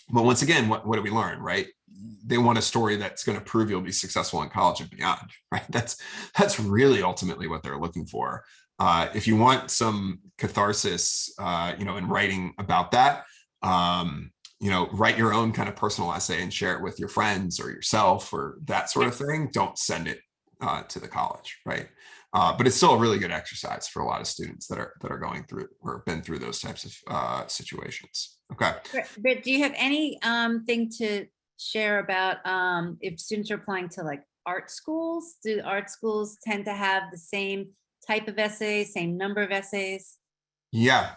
But once again, what do we learn, right? They want a story that's going to prove you'll be successful in college and beyond, right? That's really ultimately what they're looking for. If you want some catharsis, in writing about that, write your own kind of personal essay and share it with your friends or yourself or that sort of thing. Don't send it to the college, right? But it's still a really good exercise for a lot of students that are going through or been through those types of situations. Okay. But do you have any thing to share about if students are applying to like art schools? Do art schools tend to have the same type of essays, same number of essays? Yeah.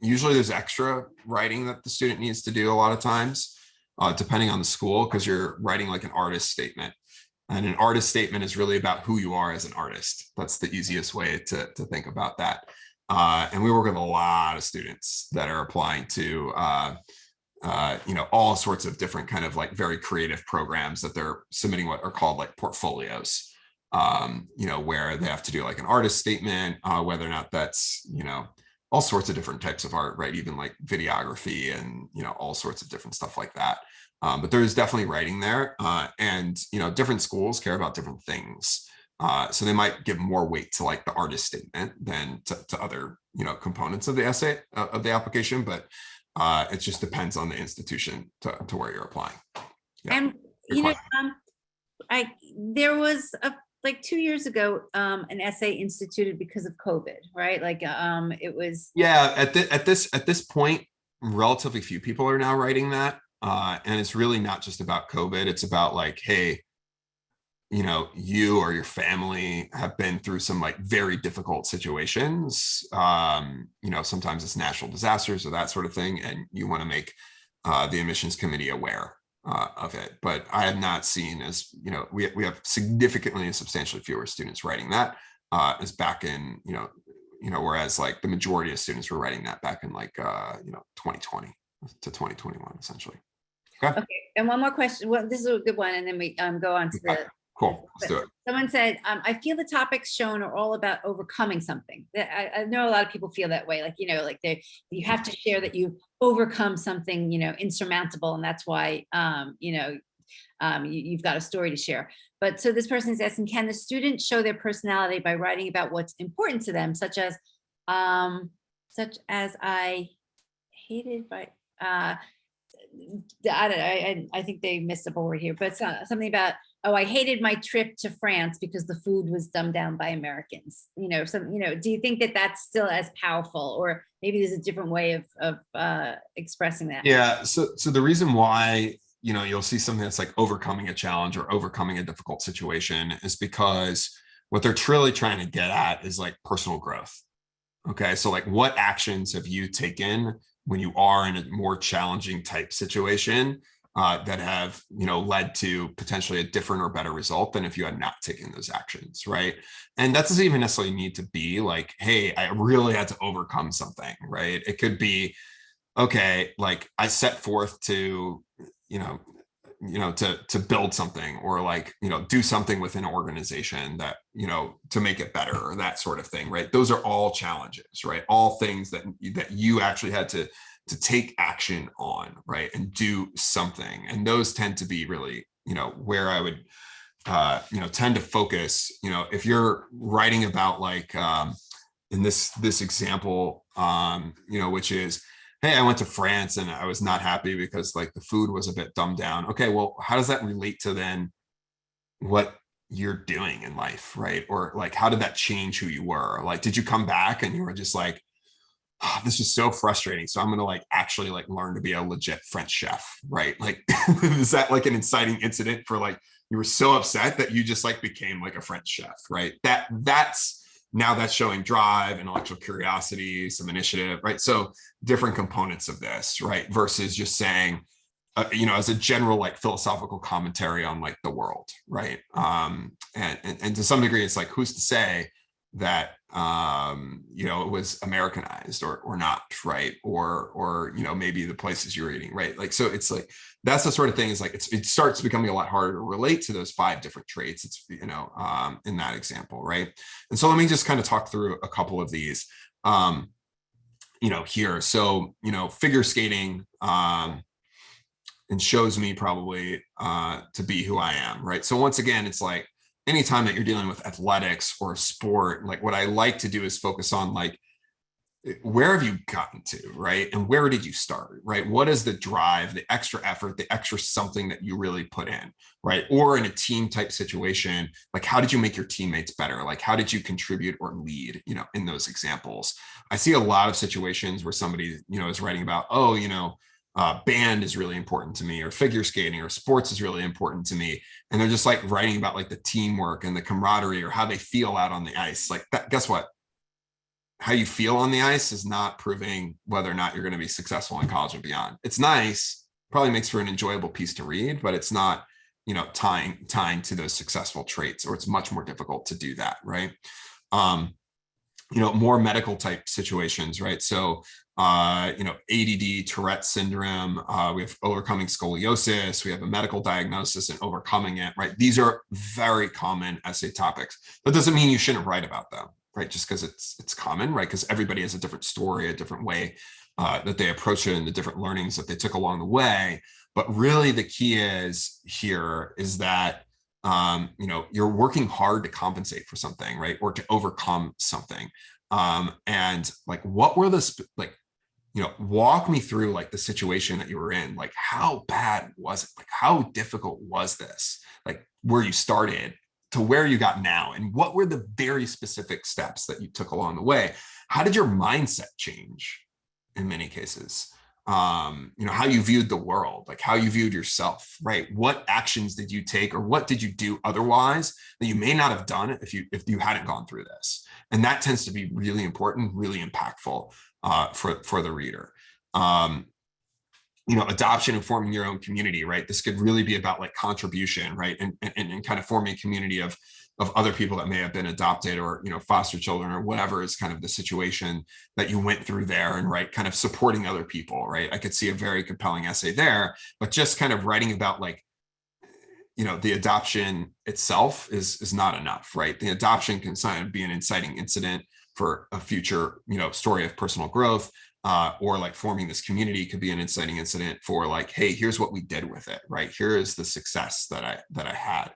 Usually there's extra writing that the student needs to do a lot of times, depending on the school, because you're writing like an artist statement. And an artist statement is really about who you are as an artist. That's the easiest way to think about that. And we work with a lot of students that are applying to, all sorts of different kind of like very creative programs that they're submitting what are called like portfolios, where they have to do like an artist statement, whether or not that's, all sorts of different types of art, right? Even like videography and, all sorts of different stuff like that. But there's definitely writing there, and different schools care about different things, so they might give more weight to like the artist statement than to other components of the essay of the application. But it just depends on the institution to where you're applying. Yeah. And there was like 2 years ago an essay instituted because of COVID, right? Like it was. Yeah, at this point, relatively few people are now writing that. And it's really not just about COVID. It's about like, hey, you or your family have been through some like very difficult situations. Sometimes it's natural disasters or that sort of thing. And you want to make the admissions committee aware of it. But I have not seen we have significantly and substantially fewer students writing that as back in, whereas like the majority of students were writing that back in like, 2020 to 2021, essentially. Okay, and one more question. Well, this is a good one, and then we go on to the. Cool, let's do it. Someone said, I feel the topics shown are all about overcoming something. I know a lot of people feel that way, like, you have to share that you've overcome something, insurmountable, and that's why, you've got a story to share. But so this person is asking, can the student show their personality by writing about what's important to them, such as I hated by, I think they missed up a word here, but something about, I hated my trip to France because the food was dumbed down by Americans. Do you think that that's still as powerful, or maybe there's a different way of expressing that? Yeah. So the reason why, you'll see something that's like overcoming a challenge or overcoming a difficult situation is because what they're truly trying to get at is like personal growth. Okay. So like, what actions have you taken when you are in a more challenging type situation that have, led to potentially a different or better result than if you had not taken those actions, right? And that doesn't even necessarily need to be like, hey, I really had to overcome something, right? It could be, okay, like I set forth to, to build something, or like, do something within an organization that, to make it better, or that sort of thing, right? Those are all challenges, right? All things that you actually had to take action on, right? And do something. And those tend to be really, where I would, tend to focus, if you're writing about like, in this example, which is, hey, I went to France and I was not happy because like the food was a bit dumbed down. Okay, well, how does that relate to then what you're doing in life, right? Or like, how did that change who you were? Like, did you come back and you were just like, oh, this is so frustrating, so I'm going to like actually like learn to be a legit French chef, right? Like, is that like an inciting incident for like, you were so upset that you just like became like a French chef, right? That's now that's showing drive, intellectual curiosity, some initiative, right? So different components of this, right? Versus just saying, as a general like philosophical commentary on like the world, right? And to some degree, it's like, who's to say that it was Americanized or not, right? Or maybe the places you're eating, right? Like, so it's like, that's the sort of thing is like, it starts becoming a lot harder to relate to those 5 different traits. It's, in that example, right? And so let me just kind of talk through a couple of these, here. So, figure skating, and shows me probably to be who I am, right? So once again, it's like anytime that you're dealing with athletics or sport, like what I like to do is focus on like, where have you gotten to, right? And where did you start, right? What is the drive, the extra effort, the extra something that you really put in, right? Or in a team type situation, like how did you make your teammates better? Like how did you contribute or lead, in those examples? I see a lot of situations where somebody, is writing about, band is really important to me, or figure skating or sports is really important to me. And they're just like writing about like the teamwork and the camaraderie or how they feel out on the ice. Like that, guess what? How you feel on the ice is not proving whether or not you're going to be successful in college and beyond. It's nice, probably makes for an enjoyable piece to read, but it's not, tying to those successful traits, or it's much more difficult to do that, right? More medical type situations, right? So, ADD, Tourette syndrome, we have overcoming scoliosis, we have a medical diagnosis and overcoming it, right? These are very common essay topics. That doesn't mean you shouldn't write about them, right? Just because it's common, right? Because everybody has a different story, a different way that they approach it, and the different learnings that they took along the way. But really the key is that you're working hard to compensate for something, right? Or to overcome something. And like, what were walk me through like the situation that you were in. Like, how bad was it? Like, how difficult was this? Like, where you started to where you got now, and what were the very specific steps that you took along the way? How did your mindset change in many cases? How you viewed the world, like how you viewed yourself, right? What actions did you take, or what did you do otherwise that you may not have done if you hadn't gone through this? And that tends to be really important, really impactful for the reader. Adoption and forming your own community, right? This could really be about like contribution, right? And kind of forming a community of other people that may have been adopted, or, foster children, or whatever is kind of the situation that you went through there, and right, kind of supporting other people, right? I could see a very compelling essay there, but just kind of writing about like, the adoption itself is not enough, right? The adoption can be an inciting incident for a future, story of personal growth, or like forming this community could be an inciting incident for like, hey, here's what we did with it, right? Here is the success that I had.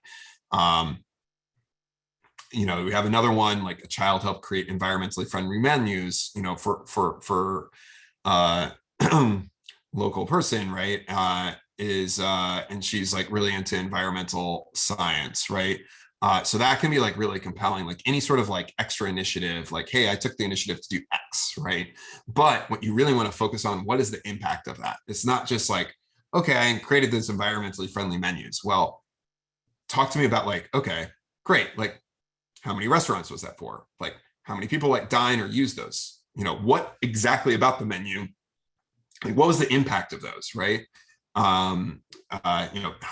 We have another one, like a child helped create environmentally friendly menus, for local person, right? And she's like really into environmental science, right? So that can be like really compelling, like any sort of like extra initiative, like, hey, I took the initiative to do X, right? But what you really want to focus on, what is the impact of that? It's not just like, okay, I created this environmentally friendly menus. Well, talk to me about like, okay, great. Like, how many restaurants was that for? Like, how many people like dine or use those? What exactly about the menu? Like, what was the impact of those, right? How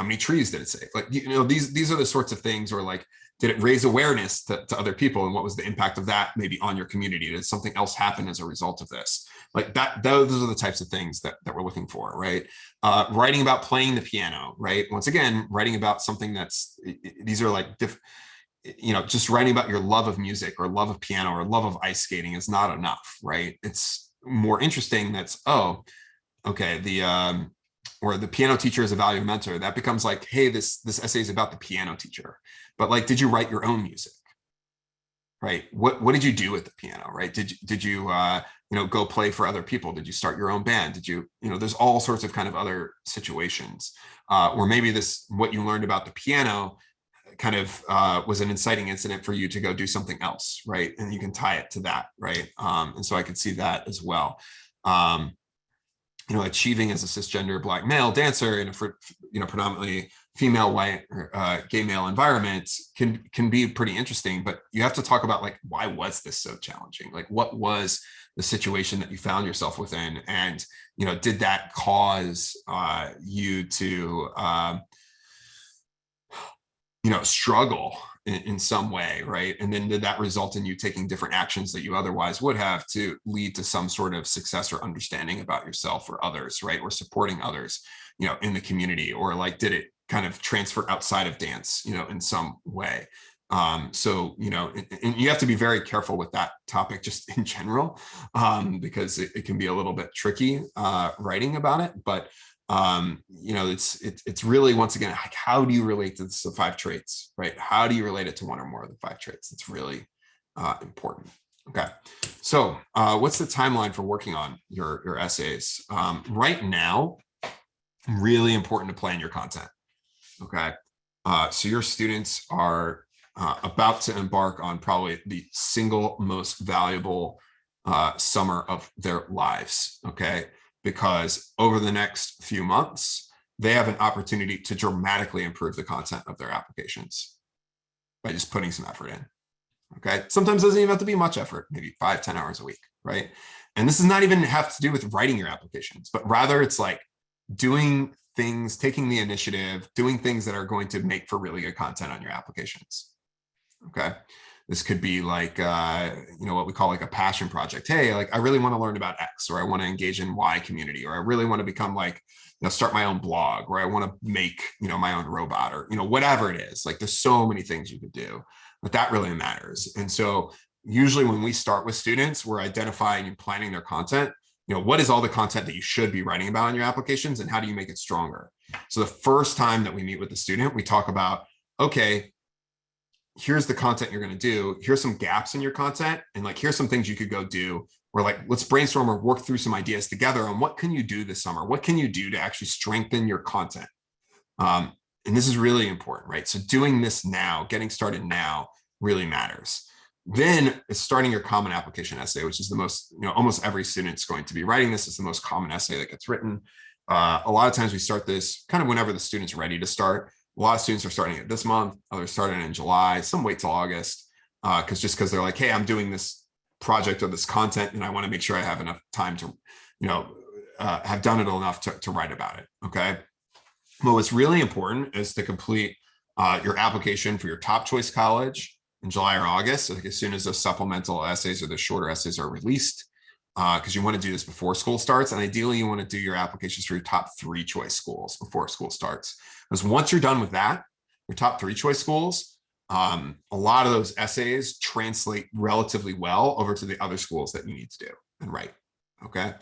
many trees did it save? Like, these are the sorts of things, or like, did it raise awareness to other people, and what was the impact of that maybe on your community? Did something else happen as a result of this? Like that, those are the types of things that we're looking for, right? Writing about playing the piano, right? Once again, writing about something these are like just writing about your love of music, or love of piano, or love of ice skating is not enough, right? It's more interesting. That's, okay, or the piano teacher is a valued mentor. That becomes like, hey, this essay is about the piano teacher, but like, did you write your own music, right? What did you do with the piano, right? Did you go play for other people? Did you start your own band? Did you, there's all sorts of kind of other situations, or maybe what you learned about the piano kind of was an inciting incident for you to go do something else, right? And you can tie it to that, right? And so I could see that as well. Achieving as a cisgender Black male dancer in a predominantly female, white, or gay male environments can be pretty interesting, but you have to talk about like, why was this so challenging? Like, what was the situation that you found yourself within? And, did that cause you to, struggle in some way, right? And then did that result in you taking different actions that you otherwise would have to lead to some sort of success or understanding about yourself or others, right? Or supporting others, in the community, or like, did it kind of transfer outside of dance, in some way? So, and you have to be very careful with that topic just in general, because it can be a little bit tricky writing about it, but it's really, once again, like, how do you relate to the 5 traits, right? How do you relate it to one or more of the 5 traits? It's really important. Okay, so what's the timeline for working on your essays? Right now, really important to plan your content. Okay, so your students are about to embark on probably the single most valuable summer of their lives. Okay, because over the next few months, they have an opportunity to dramatically improve the content of their applications by just putting some effort in. Okay, sometimes it doesn't even have to be much effort, maybe 5-10 hours a week, right? And this does not even have to do with writing your applications, but rather it's like doing things, taking the initiative, doing things that are going to make for really good content on your applications. Okay, this could be like, what we call like a passion project. Hey, like I really want to learn about X, or I want to engage in Y community, or I really want to become like, start my own blog, or I want to make, my own robot, or, whatever it is. Like there's so many things you could do, but that really matters. And so usually when we start with students, we're identifying and planning their content. What is all the content that you should be writing about in your applications, and how do you make it stronger? So the first time that we meet with the student, we talk about, okay, here's the content you're going to do. Here's some gaps in your content. And like, here's some things you could go do, or like, let's brainstorm or work through some ideas together on what can you do this summer? What can you do to actually strengthen your content? And this is really important, right? So doing this now, getting started now really matters. Then it's starting your common application essay, which is the most, almost every student's going to be writing this. It's the most common essay that gets written. A lot of times we start this kind of whenever the student's ready to start. A lot of students are starting it this month, others starting in July, some wait till August, because they're like, hey, I'm doing this project or this content, and I want to make sure I have enough time to, have done it enough to write about it. Okay. Well, what's really important is to complete your application for your top choice college in July or August. So like as soon as those supplemental essays or the shorter essays are released, because you want to do this before school starts. And ideally, you want to do your applications for your top 3 choice schools before school starts. Because once you're done with that, your top 3 choice schools, a lot of those essays translate relatively well over to the other schools that you need to do and write. Okay.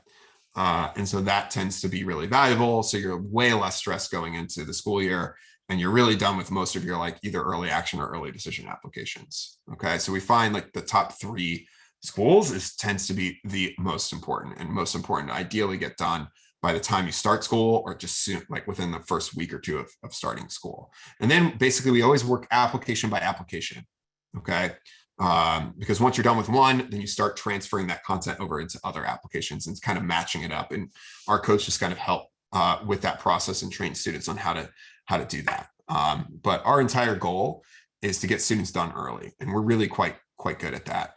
And so that tends to be really valuable. So you're way less stressed going into the school year, and you're really done with most of your like either early action or early decision applications. Okay. So we find like the top 3 schools tends to be the most important, and most important to ideally get done by the time you start school, or just soon, like within the first week or 2 of starting school. And then basically we always work application by application. Okay. Because once you're done with one, then you start transferring that content over into other applications and kind of matching it up. And our coach just kind of help with that process and train students on how to do that. But our entire goal is to get students done early, and we're really quite good at that.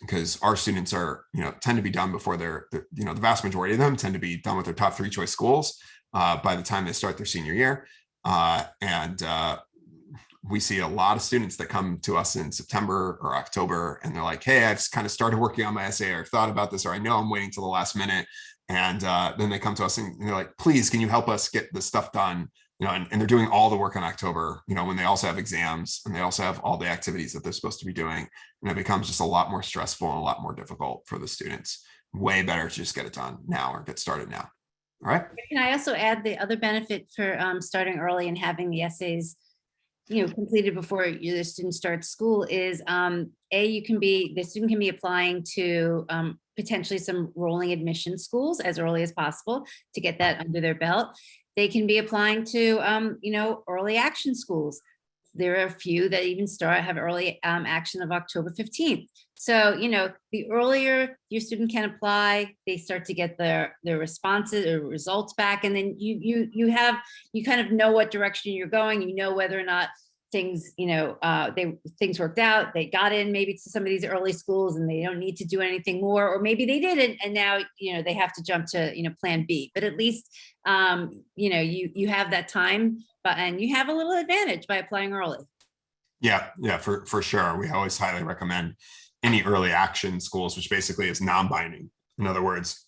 Because our students are, tend to be done before the vast majority of them tend to be done with their top 3 choice schools by the time they start their senior year. And we see a lot of students that come to us in September or October, and they're like, hey, I've kind of started working on my essay, or I've thought about this, or I know I'm waiting till the last minute. And then they come to us and they're like, please, can you help us get this stuff done? And they're doing all the work in October, when they also have exams and they also have all the activities that they're supposed to be doing. And it becomes just a lot more stressful and a lot more difficult for the students. Way better to just get it done now or get started now. All right. Can I also add the other benefit for starting early and having the essays, completed before the student starts school is the student can be applying to potentially some rolling admission schools as early as possible to get that under their belt. They can be applying to, early action schools there are a few that even have early action of October 15th. So, the earlier your student can apply, they start to get their responses or results back. And then you kind of know what direction you're going, whether or not things, things worked out, they got in maybe to some of these early schools and they don't need to do anything more, or maybe they didn't. And now, they have to jump to, plan B, but at least, you have that time, and you have a little advantage by applying early. Yeah, for sure. We always highly recommend any early action schools, which basically is non-binding. In other words,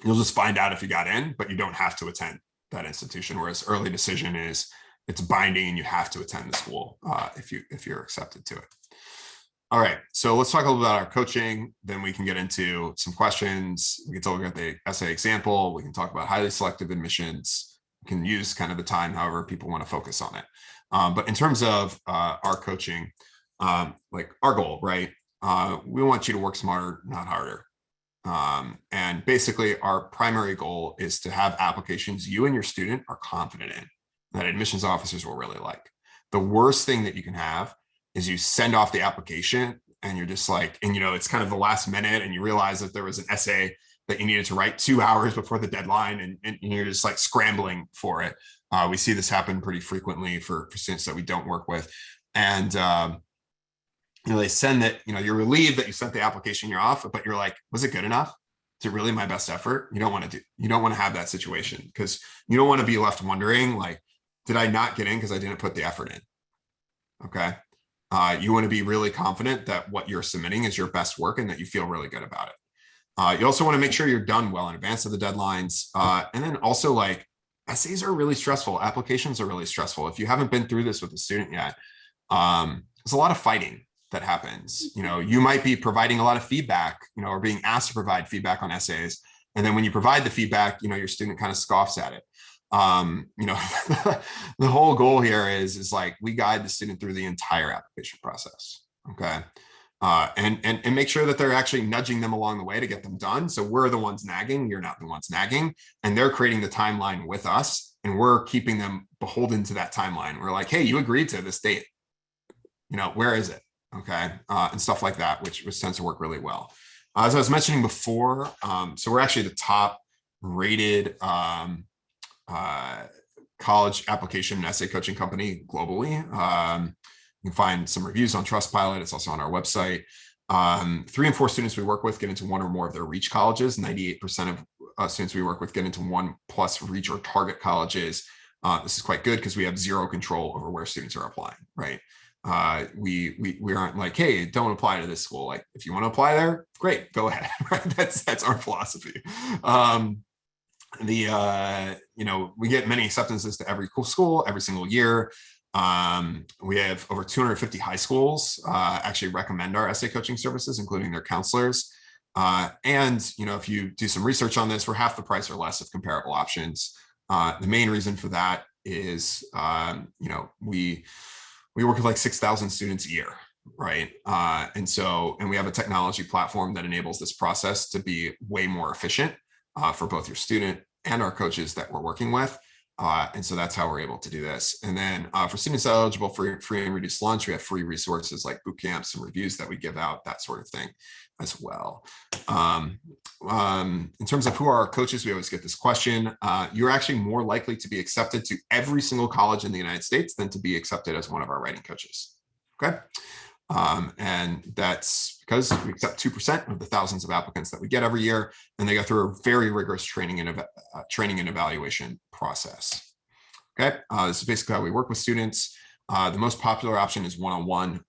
you'll just find out if you got in, but you don't have to attend that institution. Whereas early decision it's binding and you have to attend the school if you're accepted to it. All right, so let's talk a little about our coaching. Then we can get into some questions. We can look at the essay example. We can talk about highly selective admissions. We can use kind of the time, however people want to focus on it. But in terms of our coaching, like our goal, right? We want you to work smarter, not harder. And basically our primary goal is to have applications you and your student are confident in, that admissions officers will really like. The worst thing that you can have is you send off the application and you're just like, and it's kind of the last minute and you realize that there was an essay that you needed to write 2 hours before the deadline and you're just like scrambling for it. We see this happen pretty frequently for students that we don't work with. And they send that, you're relieved that you sent the application, you're off, but you're like, was it good enough? Is it really my best effort? You don't want to have that situation, because you don't want to be left wondering, like, did I not get in because I didn't put the effort in? Okay. You want to be really confident that what you're submitting is your best work and that you feel really good about it. You also want to make sure you're done well in advance of the deadlines. And then also, like, essays are really stressful. Applications are really stressful. If you haven't been through this with a student yet, there's a lot of fighting that happens. You might be providing a lot of feedback, or being asked to provide feedback on essays. And then when you provide the feedback, your student kind of scoffs at it. The whole goal here is like, we guide the student through the entire application process. Okay. And make sure that they're actually nudging them along the way to get them done. So we're the ones nagging, you're not the ones nagging, and they're creating the timeline with us, and we're keeping them beholden to that timeline. We're like, hey, you agreed to this date, where is it? Okay. And stuff like that, which tends to work really well. As I was mentioning before, so we're actually the top rated college application and essay coaching company globally. You can find some reviews on Trustpilot. It's also on our website. 3 and 4 students we work with get into 1 or more of their reach colleges. 98% of students we work with get into 1+ reach or target colleges. This is quite good because we have zero control over where students are applying, right? We aren't like, hey, don't apply to this school. Like, if you want to apply there, great, go ahead. Right? That's our philosophy. We get many acceptances to every school every single year. We have over 250 high schools actually recommend our essay coaching services, including their counselors. And if you do some research on this, we're half the price or less of comparable options. The main reason for that is, we work with like 6,000 students a year, right? And we have a technology platform that enables this process to be way more efficient for both your student and our coaches that we're working with. And so that's how we're able to do this. And then for students eligible for free and reduced lunch, we have free resources like boot camps and reviews that we give out, that sort of thing as well. In terms of who are our coaches, we always get this question. You're actually more likely to be accepted to every single college in the United States than to be accepted as one of our writing coaches. Okay. And that's because we accept 2% of the thousands of applicants that we get every year, and they go through a very rigorous training and evaluation process. Okay, this is basically how we work with students. The most popular option is one-on-one.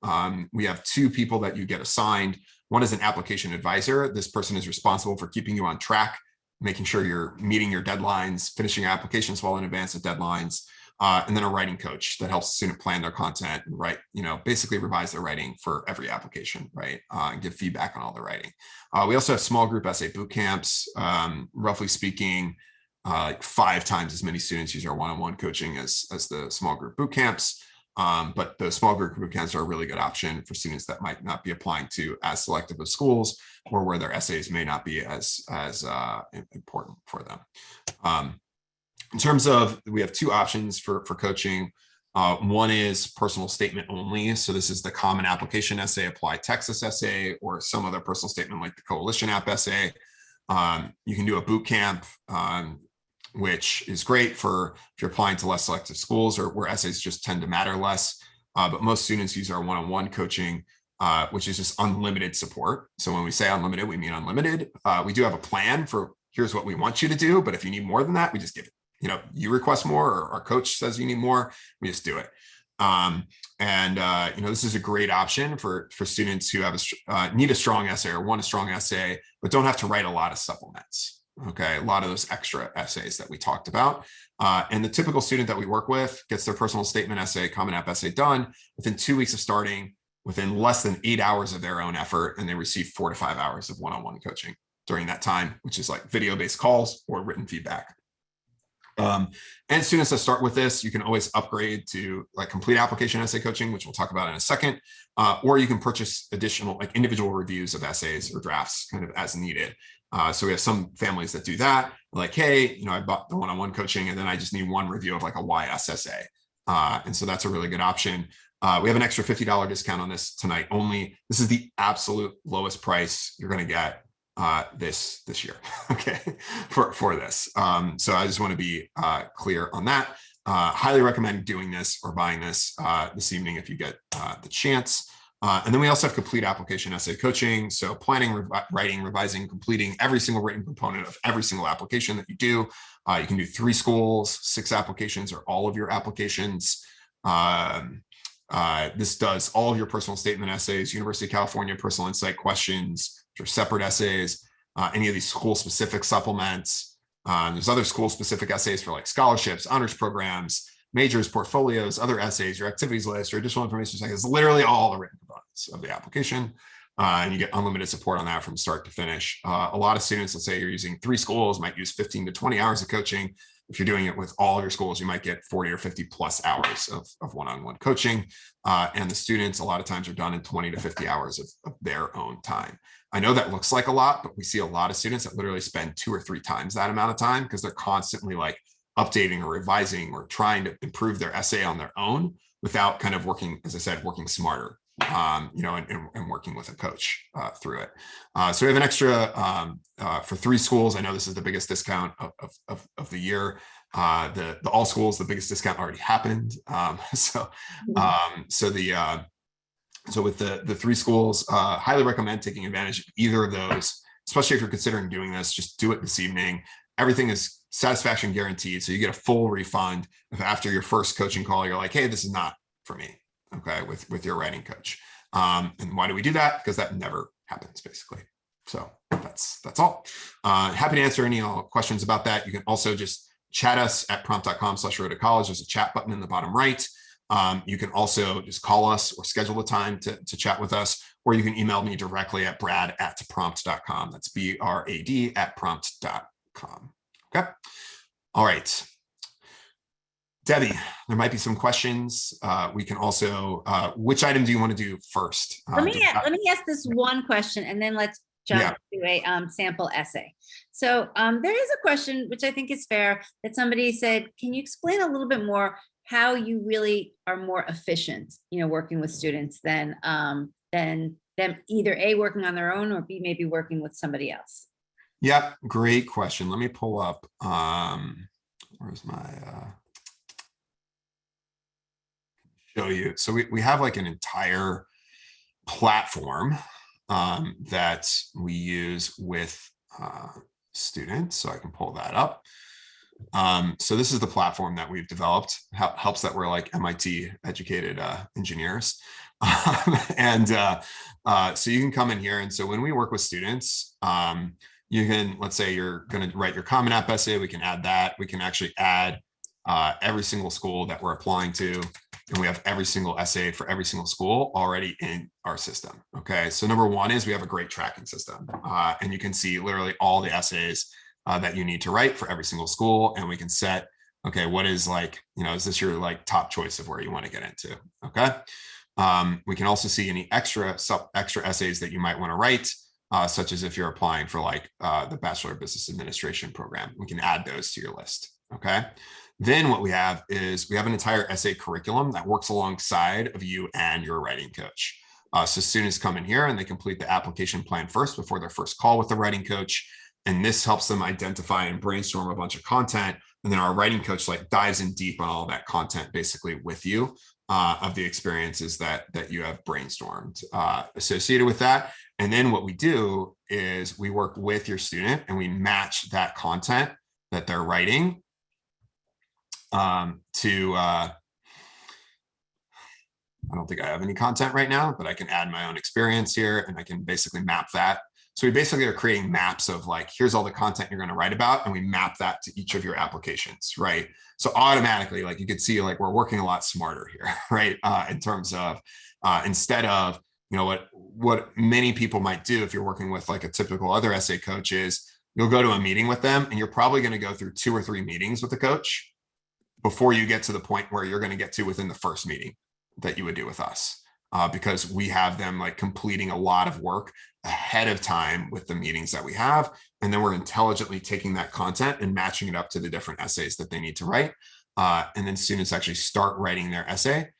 We have 2 people that you get assigned. One is an application advisor. This person is responsible for keeping you on track, making sure you're meeting your deadlines, finishing your applications well in advance of deadlines. And then a writing coach that helps the student plan their content and write, basically revise their writing for every application, right? And give feedback on all the writing. We also have small group essay boot camps. Roughly speaking, like 5 times as many students use our one-on-one coaching as the small group boot camps. But the small group boot camps are a really good option for students that might not be applying to as selective of schools, or where their essays may not be as important for them. In terms of, we have 2 options for coaching. One is personal statement only. So this is the common application essay, apply Texas essay, or some other personal statement like the coalition app essay. You can do a boot camp, which is great for if you're applying to less selective schools or where essays just tend to matter less. But most students use our one-on-one coaching, which is just unlimited support. So when we say unlimited, we mean unlimited. We do have a plan for here's what we want you to do, but if you need more than that, we just give it. You request more, or our coach says you need more, we just do it. This is a great option for students who have need a strong essay or want a strong essay, but don't have to write a lot of supplements. Okay, a lot of those extra essays that we talked about. And the typical student that we work with gets their personal statement essay, common app essay done within 2 weeks of starting, within less than 8 hours of their own effort, and they receive 4 to 5 hours of one-on-one coaching during that time, which is like video-based calls or written feedback. And students that start with this, you can always upgrade to like complete application essay coaching, which we'll talk about in a second, or you can purchase additional like individual reviews of essays or drafts kind of as needed. So we have some families that do that, like, hey, I bought the one-on-one coaching and then I just need one review of like a YS essay. And so that's a really good option. We have an extra $50 discount on this tonight only. This is the absolute lowest price you're going to get this year, okay, for this. So I just want to be clear on that. Highly recommend doing this or buying this this evening if you get the chance. And then we also have complete application essay coaching. So planning, writing, revising, completing every single written component of every single application that you do. You can do 3 schools, 6 applications, or all of your applications. This does all of your personal statement essays, University of California personal insight questions, or separate essays, any of these school-specific supplements. There's other school-specific essays for like scholarships, honors programs, majors, portfolios, other essays, your activities list, your additional information. It's literally all the written components of the application. And you get unlimited support on that from start to finish. A lot of students, let's say you're using 3 schools, might use 15 to 20 hours of coaching. If you're doing it with all of your schools, you might get 40 or 50 plus hours of one-on-one coaching. And the students, a lot of times, are done in 20 to 50 hours of their own time. I know that looks like a lot, but we see a lot of students that literally spend 2 or 3 times that amount of time because they're constantly like updating or revising or trying to improve their essay on their own without kind of working, as I said, working smarter, and working with a coach through it. So we have an extra for 3 schools. I know this is the biggest discount of the year. The all schools, the biggest discount already happened. So with the 3 schools, highly recommend taking advantage of either of those, especially if you're considering doing this. Just do it this evening. Everything is satisfaction guaranteed. So you get a full refund if after your first coaching call, you're like, hey, this is not for me. Okay, with your writing coach. And why do we do that? Because that never happens, basically. So that's all. Happy to answer any questions about that. You can also just chat us at prompt.com/road to college. There's a chat button in the bottom right. You can also just call us or schedule a time to chat with us, or you can email me directly at brad@prompt.com. That's BRAD@prompt.com. Okay. All right. Debbie, there might be some questions. We can also, which item do you want to do first? Let me ask this one question, and then let's jump to a sample essay. So there is a question, which I think is fair, that somebody said, can you explain a little bit more how you really are more efficient, working with students than them either A, working on their own, or B, maybe working with somebody else? Yeah, great question. Let me pull up, where's my, show you. So we have like an entire platform that we use with students. So I can pull that up. So this is the platform that we've developed. Helps that we're like MIT educated engineers. So you can come in here. And so when we work with students, you can, let's say you're going to write your Common App essay. We can add that. We can actually add every single school that we're applying to. And we have every single essay for every single school already in our system. Okay. So number one is we have a great tracking system. And you can see literally all the essays that you need to write for every single school. And we can set, okay, what is like, is this your like top choice of where you want to get into? Okay. We can also see any extra essays that you might want to write, such as if you're applying for like the Bachelor of Business Administration program. We can add those to your list. Okay. Then what we have is we have an entire essay curriculum that works alongside of you and your writing coach. So students come in here and they complete the application plan first before their first call with the writing coach. And this helps them identify and brainstorm a bunch of content. And then our writing coach like dives in deep on all that content basically with you of the experiences that you have brainstormed associated with that. And then what we do is we work with your student and we match that content that they're writing to I don't think I have any content right now, but I can add my own experience here and I can basically map that. So we basically are creating maps of like, here's all the content you're going to write about, and we map that to each of your applications, right? So automatically, like you could see, like we're working a lot smarter here, right? In terms of instead of, you know, what many people might do if you're working with like a typical other essay coach is you'll go to a meeting with them and you're probably going to go through 2 or 3 meetings with the coach before you get to the point where you're going to get to within the first meeting that you would do with us. Because we have them like completing a lot of work ahead of time with the meetings that we have. And then we're intelligently taking that content and matching it up to the different essays that they need to write. And then students actually start writing their essay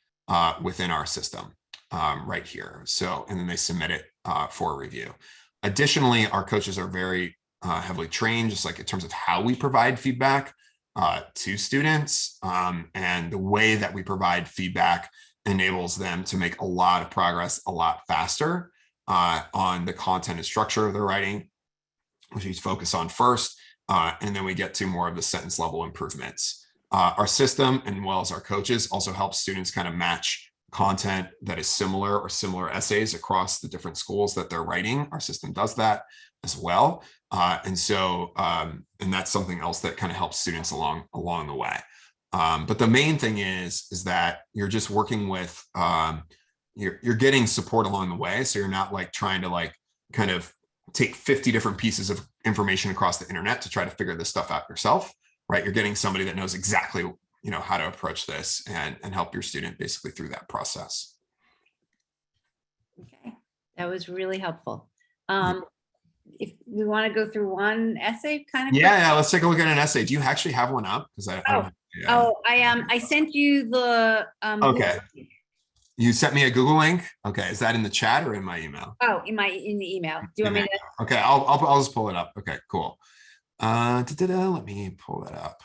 within our system right here. So, and then they submit it for review. Additionally, our coaches are very heavily trained, just like in terms of how we provide feedback to students. And the way that we provide feedback enables them to make a lot of progress a lot faster on the content and structure of their writing, which we focus on first, and then we get to more of the sentence level improvements. Our system, and well as our coaches, also help students kind of match content that is similar or similar essays across the different schools that they're writing. Our system does that as well. And that's something else that kind of helps students along the way. But the main thing is that you're just working with, you're getting support along the way. So you're not like trying to like kind of take 50 different pieces of information across the internet to try to figure this stuff out yourself, right? You're getting somebody that knows exactly, you know, how to approach this and help your student basically through that process. Okay, that was really helpful. If we want to go through one essay kind of. Yeah, let's take a look at an essay. Do you actually have one up? Because I don't. Yeah. I sent you the okay. You sent me a Google link. Okay, is that in the chat or in my email? Oh, in the email. Do you want me to? Okay, I'll just pull it up. Okay, cool. Let me pull that up.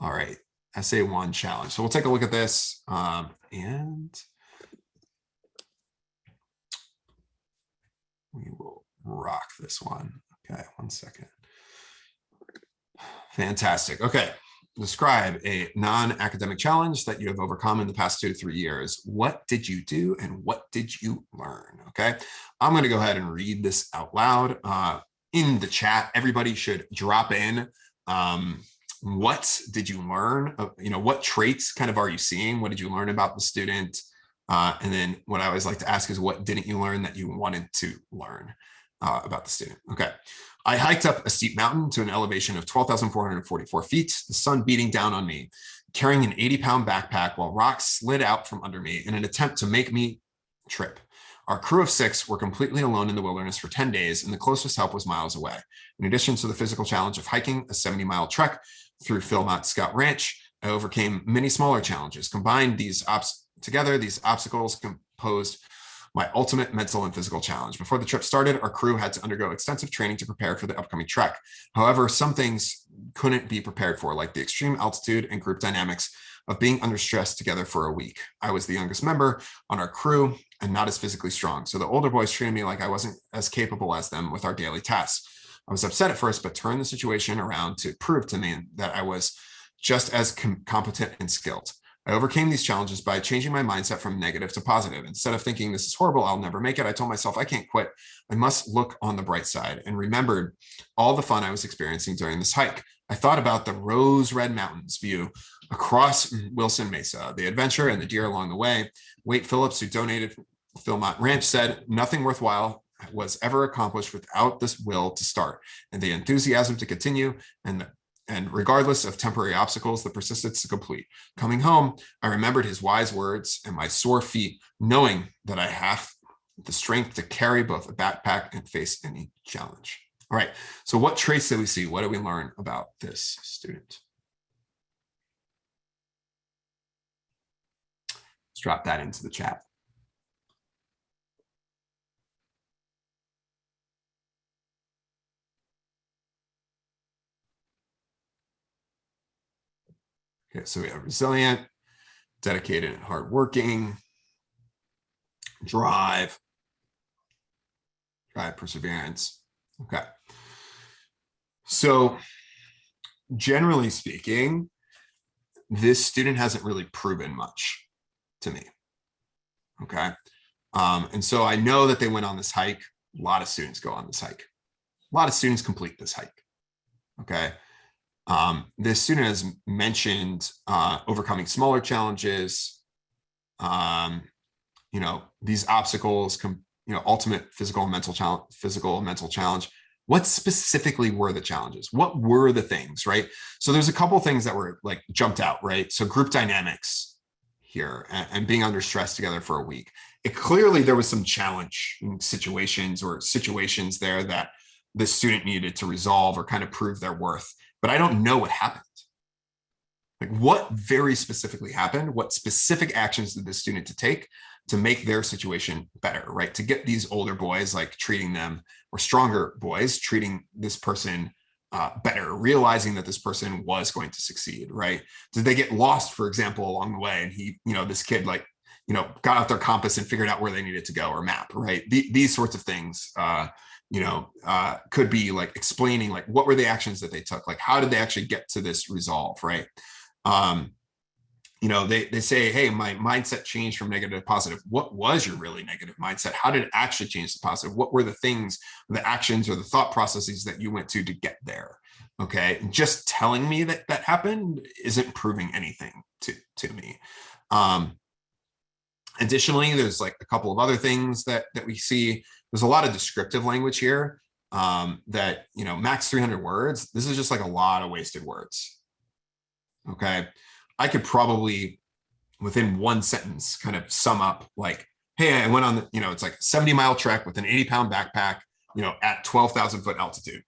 All right, essay 1 challenge. So we'll take a look at this and we will rock this one. Okay, 1 second. Fantastic. Okay. Describe a non-academic challenge that you have overcome in the past 2 to 3 years. What did you do and what did you learn? Okay. I'm going to go ahead and read this out loud in the chat. Everybody should drop in. What did you learn? You know, what traits kind of are you seeing? What did you learn about the student? And then what I always like to ask is what didn't you learn that you wanted to learn about the student? Okay. I hiked up a steep mountain to an elevation of 12,444 feet, the sun beating down on me, carrying an 80-pound backpack while rocks slid out from under me in an attempt to make me trip. Our crew of 6 were completely alone in the wilderness for 10 days, and the closest help was miles away. In addition to the physical challenge of hiking a 70-mile trek through Philmont Scout Ranch, I overcame many smaller challenges. Combined these obstacles composed my ultimate mental and physical challenge. Before the trip started, our crew had to undergo extensive training to prepare for the upcoming trek. However, some things couldn't be prepared for, like the extreme altitude and group dynamics of being under stress together for a week. I was the youngest member on our crew and not as physically strong, so the older boys treated me like I wasn't as capable as them with our daily tasks. I was upset at first, but turned the situation around to prove to me that I was just as competent and skilled. I overcame these challenges by changing my mindset from negative to positive. Instead of thinking this is horrible, I'll never make it, I told myself I can't quit. I must look on the bright side, and remembered all the fun I was experiencing during this hike. I thought about the rose-red mountains view across Wilson Mesa, the adventure and the deer along the way. Wade Phillips, who donated Philmont Ranch, said nothing worthwhile was ever accomplished without this will to start and the enthusiasm to continue, and regardless of temporary obstacles, the persistence to complete. Coming home, I remembered his wise words and my sore feet, knowing that I have the strength to carry both a backpack and face any challenge. All right, so what traits did we see? What did we learn about this student? Let's drop that into the chat. Okay, so we have resilient, dedicated and hardworking, drive, perseverance. Okay. So generally speaking, this student hasn't really proven much to me. Okay. And so I know that they went on this hike. A lot of students go on this hike. A lot of students complete this hike. Okay. This student has mentioned overcoming smaller challenges, these obstacles, ultimate physical and mental challenge. What specifically were the challenges? What were the things, right? So there's a couple things that were like jumped out, right? So group dynamics here and being under stress together for a week. Clearly there was some challenge situations there that the student needed to resolve or kind of prove their worth, but I don't know what happened. Like what very specifically happened? What specific actions did the student to take to make their situation better, right? To get these older boys, like treating them, or stronger boys, treating this person better, realizing that this person was going to succeed, right? Did they get lost, for example, along the way? And this kid got out their compass and figured out where they needed to go, or map, right? These sorts of things, could be like explaining, like, what were the actions that they took? Like, how did they actually get to this resolve, right? They say, hey, my mindset changed from negative to positive. What was your really negative mindset? How did it actually change to positive? What were the things, the actions or the thought processes that you went to get there? Okay. Just telling me that happened isn't proving anything to me. Additionally, there's like a couple of other things that we see. There's a lot of descriptive language here that, max 300 words. This is just like a lot of wasted words. Okay. I could probably, within one sentence, kind of sum up like, hey, I went on, it's like a 70-mile trek with an 80-pound backpack, at 12,000 foot altitude.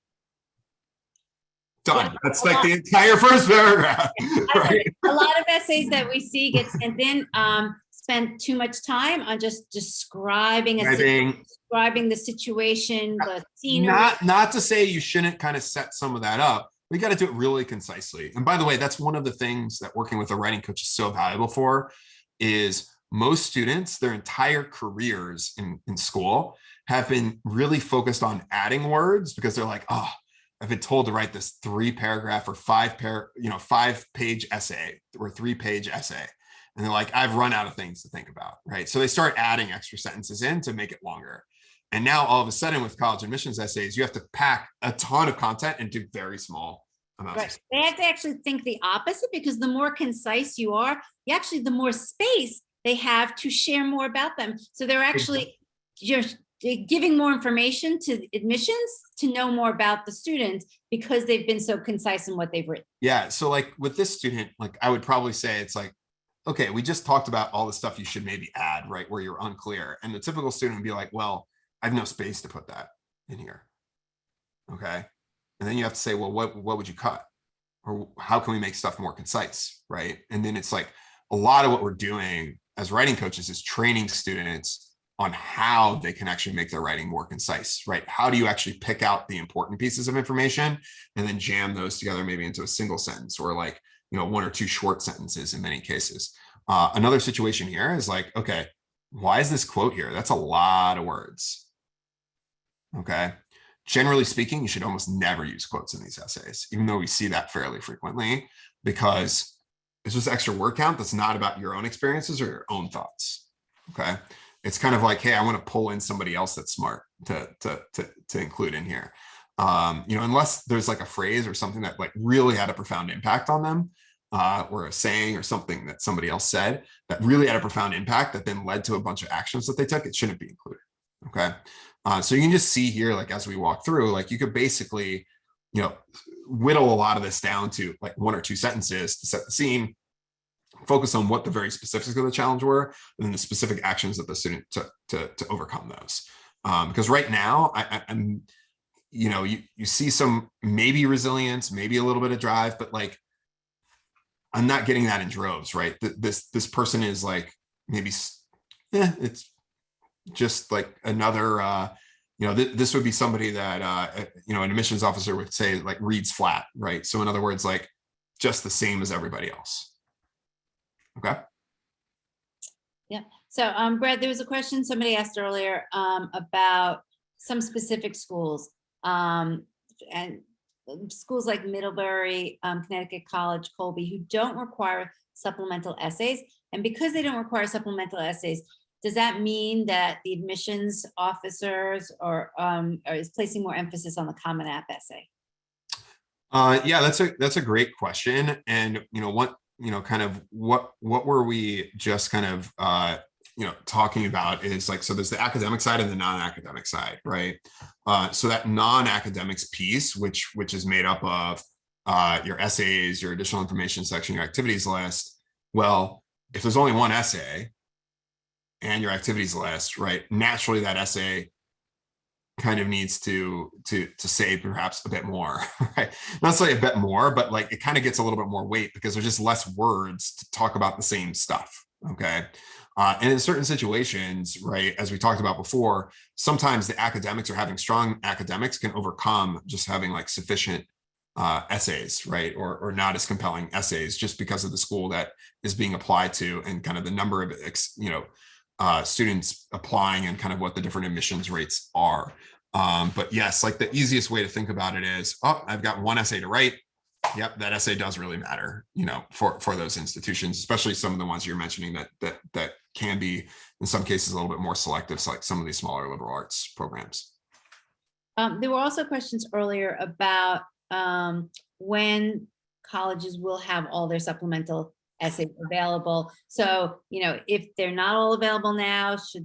Done. Yeah, that's like the entire first paragraph. Right? A lot of essays that we see get sent in spend too much time on just describing the situation, the scenery. Not to say you shouldn't kind of set some of that up. We got to do it really concisely. And by the way, that's one of the things that working with a writing coach is so valuable for, is most students, their entire careers in school have been really focused on adding words because they're like, oh, I've been told to write this 3-paragraph or 5-page essay or 3-page essay. And they're like, I've run out of things to think about, right? So they start adding extra sentences in to make it longer. And now all of a sudden with college admissions essays, you have to pack a ton of content and do very small amounts. Right. They have to actually think the opposite, because the more concise you are, the more space they have to share more about them. So they're actually just giving more information to admissions to know more about the student because they've been so concise in what they've written. Yeah. So like with this student, like I would probably say it's like, okay, we just talked about all the stuff you should maybe add, right? Where you're unclear. And the typical student would be like, well, I have no space to put that in here. Okay. And then you have to say, well, what would you cut? Or how can we make stuff more concise? Right. And then it's like a lot of what we're doing as writing coaches is training students on how they can actually make their writing more concise, right? How do you actually pick out the important pieces of information and then jam those together maybe into a single sentence, or like, 1 or 2 short sentences in many cases. Another situation here is like, okay, why is this quote here? That's a lot of words. Okay. Generally speaking, you should almost never use quotes in these essays, even though we see that fairly frequently, because it's just extra word count that's not about your own experiences or your own thoughts. Okay. It's kind of like, hey, I want to pull in somebody else that's smart to include in here. Unless there's like a phrase or something that like really had a profound impact on them, or a saying or something that somebody else said that really had a profound impact that then led to a bunch of actions that they took, it shouldn't be included. Okay. So you can just see here, like, as we walk through, like you could basically, whittle a lot of this down to like 1 or 2 sentences to set the scene, focus on what the very specifics of the challenge were, and then the specific actions that the student took to overcome those. Because right now I'm, you see some maybe resilience, maybe a little bit of drive, but like, I'm not getting that in droves, right? This person is like, maybe it's just like another, this would be somebody that, an admissions officer would say like reads flat, right? So in other words, like just the same as everybody else. Okay. Yeah. So, Brad, there was a question somebody asked earlier, about some specific schools, and schools like Middlebury, Connecticut College, Colby, who don't require supplemental essays. And because they don't require supplemental essays, does that mean that the admissions officers is placing more emphasis on the Common App essay? Yeah, that's a great question. And what were we just kind of talking about is like, so there's the academic side and the non-academic side, right? So that non-academics piece, which is made up of your essays, your additional information section, your activities list. Well, if there's only one essay and your activities list, right, naturally that essay kind of needs to say perhaps a bit more, right? Not say a bit more, but like it kind of gets a little bit more weight because there's just less words to talk about the same stuff. Okay. And in certain situations, right, as we talked about before, sometimes the academics or having strong academics can overcome just having like sufficient essays, right, or not as compelling essays, just because of the school that is being applied to and kind of the number of students applying and kind of what the different admissions rates are. But yes, like the easiest way to think about it is, oh, I've got one essay to write. Yep, that essay does really matter, for those institutions, especially some of the ones you're mentioning that can be in some cases a little bit more selective, so like some of these smaller liberal arts programs. There were also questions earlier about when colleges will have all their supplemental essays available. So, if they're not all available now, should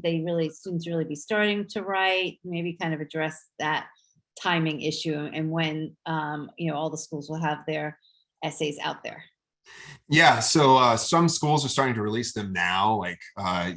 students really be starting to write? Maybe kind of address that timing issue and when, all the schools will have their essays out there. Yeah, so some schools are starting to release them now, like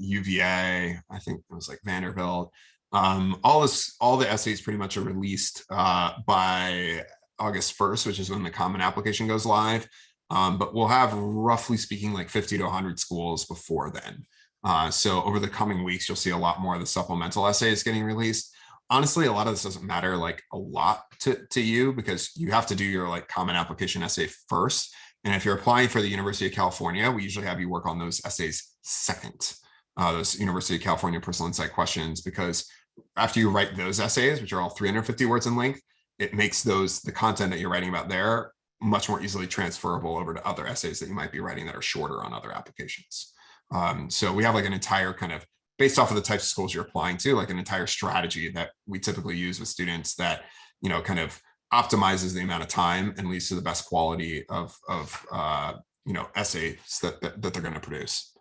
UVA, I think it was like Vanderbilt. All the essays pretty much are released by August 1st, which is when the Common Application goes live. But we'll have, roughly speaking, like 50 to 100 schools before then. So over the coming weeks, you'll see a lot more of the supplemental essays getting released. Honestly, a lot of this doesn't matter like a lot to you, because you have to do your like Common Application essay first. And if you're applying for the University of California, we usually have you work on those essays second, those University of California personal insight questions, because after you write those essays, which are all 350 words in length, it makes the content that you're writing about there much more easily transferable over to other essays that you might be writing that are shorter on other applications. So we have like an entire kind of, based off of the types of schools you're applying to, like an entire strategy that we typically use with students that, kind of optimizes the amount of time and leads to the best quality of essays that they're going to produce.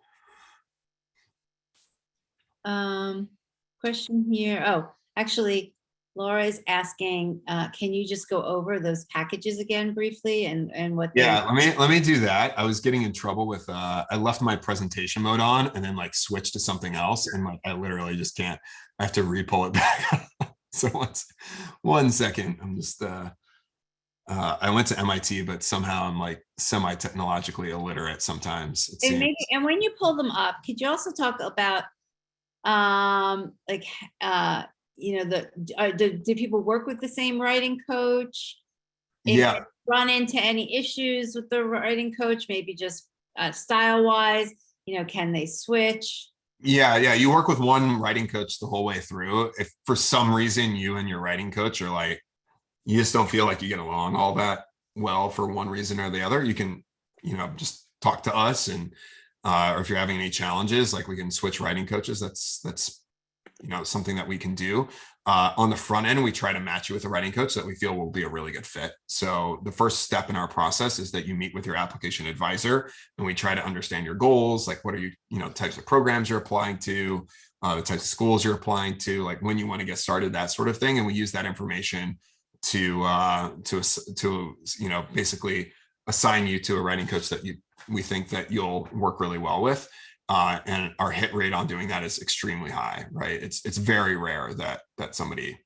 Question here. Oh, actually, Laura is asking, can you just go over those packages again briefly and what? Yeah, let me do that. I was getting in trouble with I left my presentation mode on and then like switched to something else, and like I literally just can't. I have to re-pull it back. So one second. I'm just I went to MIT, but somehow I'm like semi-technologically illiterate sometimes. And when you pull them up, could you also talk about do people work with the same writing coach? Yeah. Run into any issues with the writing coach, maybe just style wise, can they switch? Yeah. You work with one writing coach the whole way through. If for some reason you and your writing coach are like, you just don't feel like you get along all that well for one reason or the other, you can, just talk to us, and or if you're having any challenges, like we can switch writing coaches. That's something that we can do. On the front end, we try to match you with a writing coach that we feel will be a really good fit. So the first step in our process is that you meet with your application advisor, and we try to understand your goals, like what are you, types of programs you're applying to, the types of schools you're applying to, like when you want to get started, that sort of thing. And we use that information to basically assign you to a writing coach that we think that you'll work really well with. And our hit rate on doing that is extremely high, right? It's very rare that somebody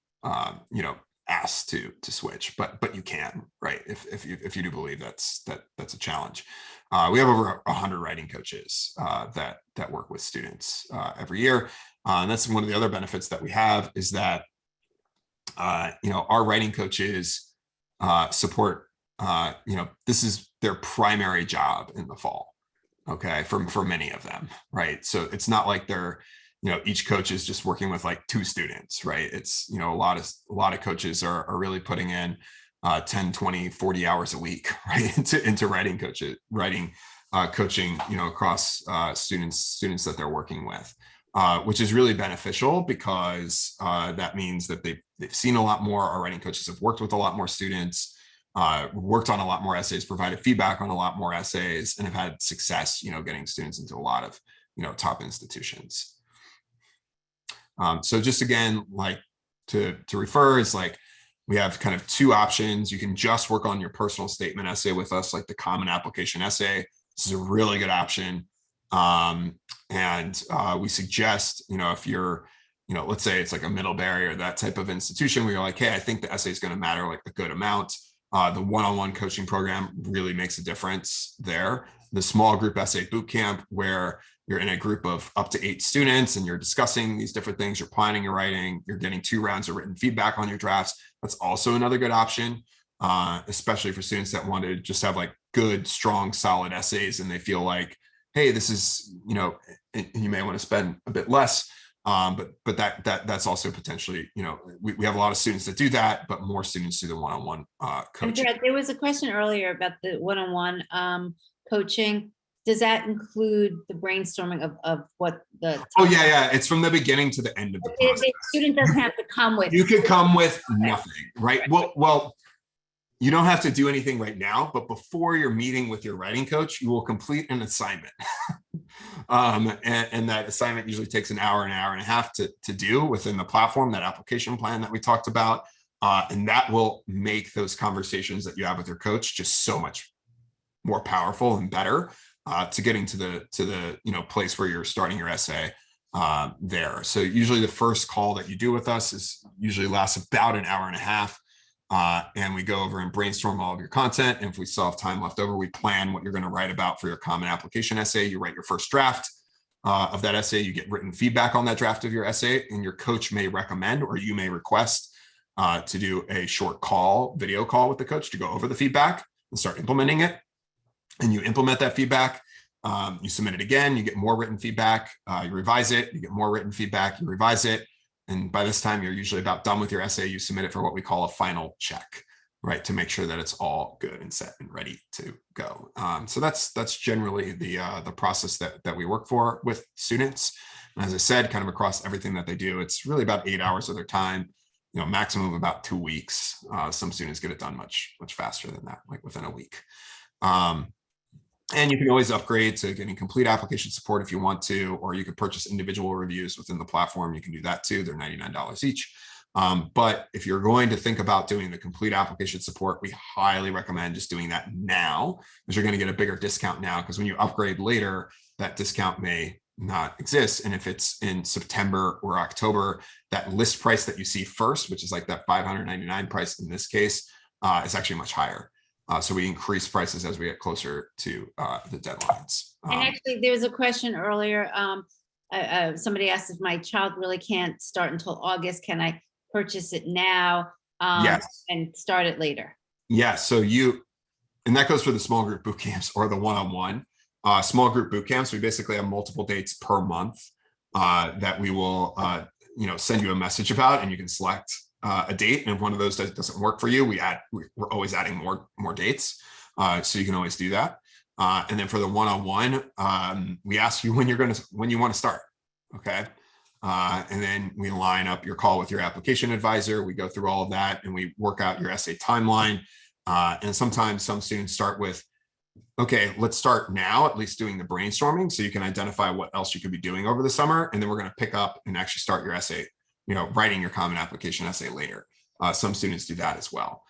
asks to switch, but you can, right? If you do believe that's a challenge. We have over 100 writing coaches that work with students every year. And that's one of the other benefits that we have is that, our writing coaches support, this is their primary job in the fall. Okay. For many of them. Right. So it's not like they're, each coach is just working with like 2 students, right? It's, a lot of coaches are really putting in 10, 20, 40 hours a week, right? into writing coaching, across students that they're working with, which is really beneficial because that means that they've seen a lot more. Our writing coaches have worked with a lot more students, worked on a lot more essays, provided feedback on a lot more essays, and have had success, getting students into a lot of, top institutions. So just again, like to refer is like, we have kind of 2 options. You can just work on your personal statement essay with us, like the common application essay. This is a really good option. And we suggest, if you're, let's say it's like a Middlebury or that type of institution where you're like, hey, I think the essay is going to matter like a good amount. The one-on-one coaching program really makes a difference there. The small group essay bootcamp, where you're in a group of up to 8 students and you're discussing these different things, you're planning your writing, you're getting 2 rounds of written feedback on your drafts. That's also another good option, especially for students that want to just have like good, strong, solid essays and they feel like, hey, this is, you may want to spend a bit less. But that's also potentially, we have a lot of students that do that, but more students do the one-on-one coaching. And there was a question earlier about the one-on-one coaching. Does that include the brainstorming of what the? Oh yeah. It's from the beginning to the end of the process. The student doesn't have to come with. You could come with nothing, right? Well, you don't have to do anything right now, but before your meeting with your writing coach, you will complete an assignment. And that assignment usually takes an hour and a half to do within the platform, that application plan that we talked about. And that will make those conversations that you have with your coach just so much more powerful and better to getting to the place where you're starting your essay there. So usually the first call that you do with us is usually lasts about an hour and a half. And we go over and brainstorm all of your content. And if we still have time left over, we plan what you're going to write about for your common application essay. You write your first draft of that essay. You get written feedback on that draft of your essay, and your coach may recommend, or you may request to do a short video call with the coach to go over the feedback and start implementing it. And you implement that feedback. You submit it again, you get more written feedback, you revise it, you get more written feedback, you revise it. And by this time, you're usually about done with your essay. You submit it for what we call a final check, right? To make sure that it's all good and set and ready to go. So that's generally the process that we work for with students. And as I said, kind of across everything that they do, it's really about 8 hours of their time, maximum of about 2 weeks. Some students get it done much faster than that, like within a week. And you can always upgrade to getting complete application support if you want to, or you could purchase individual reviews within the platform. You can do that too. They're $99 each. But if you're going to think about doing the complete application support, we highly recommend just doing that now, because you're going to get a bigger discount now, because when you upgrade later, that discount may not exist. And if it's in September or October, that list price that you see first, which is like that $599 price in this case, is actually much higher. So we increase prices as we get closer to the deadlines. And actually, there was a question earlier. Somebody asked if my child really can't start until August, can I purchase it now yes. and start it later? Yeah, so and that goes for the small group boot camps or the one-on-one. Small group boot camps, we basically have multiple dates per month that we will send you a message about, and you can select a date, and if one of those doesn't work for you, we're always adding more dates, so you can always do that. And then for the one-on-one, we ask you when you want to start, okay? And then we line up your call with your application advisor. We go through all of that, and we work out your essay timeline. And sometimes some students start with, okay, let's start now, at least doing the brainstorming, so you can identify what else you could be doing over the summer, and then we're going to pick up and actually start your essay, writing your common application essay later. Some students do that as well.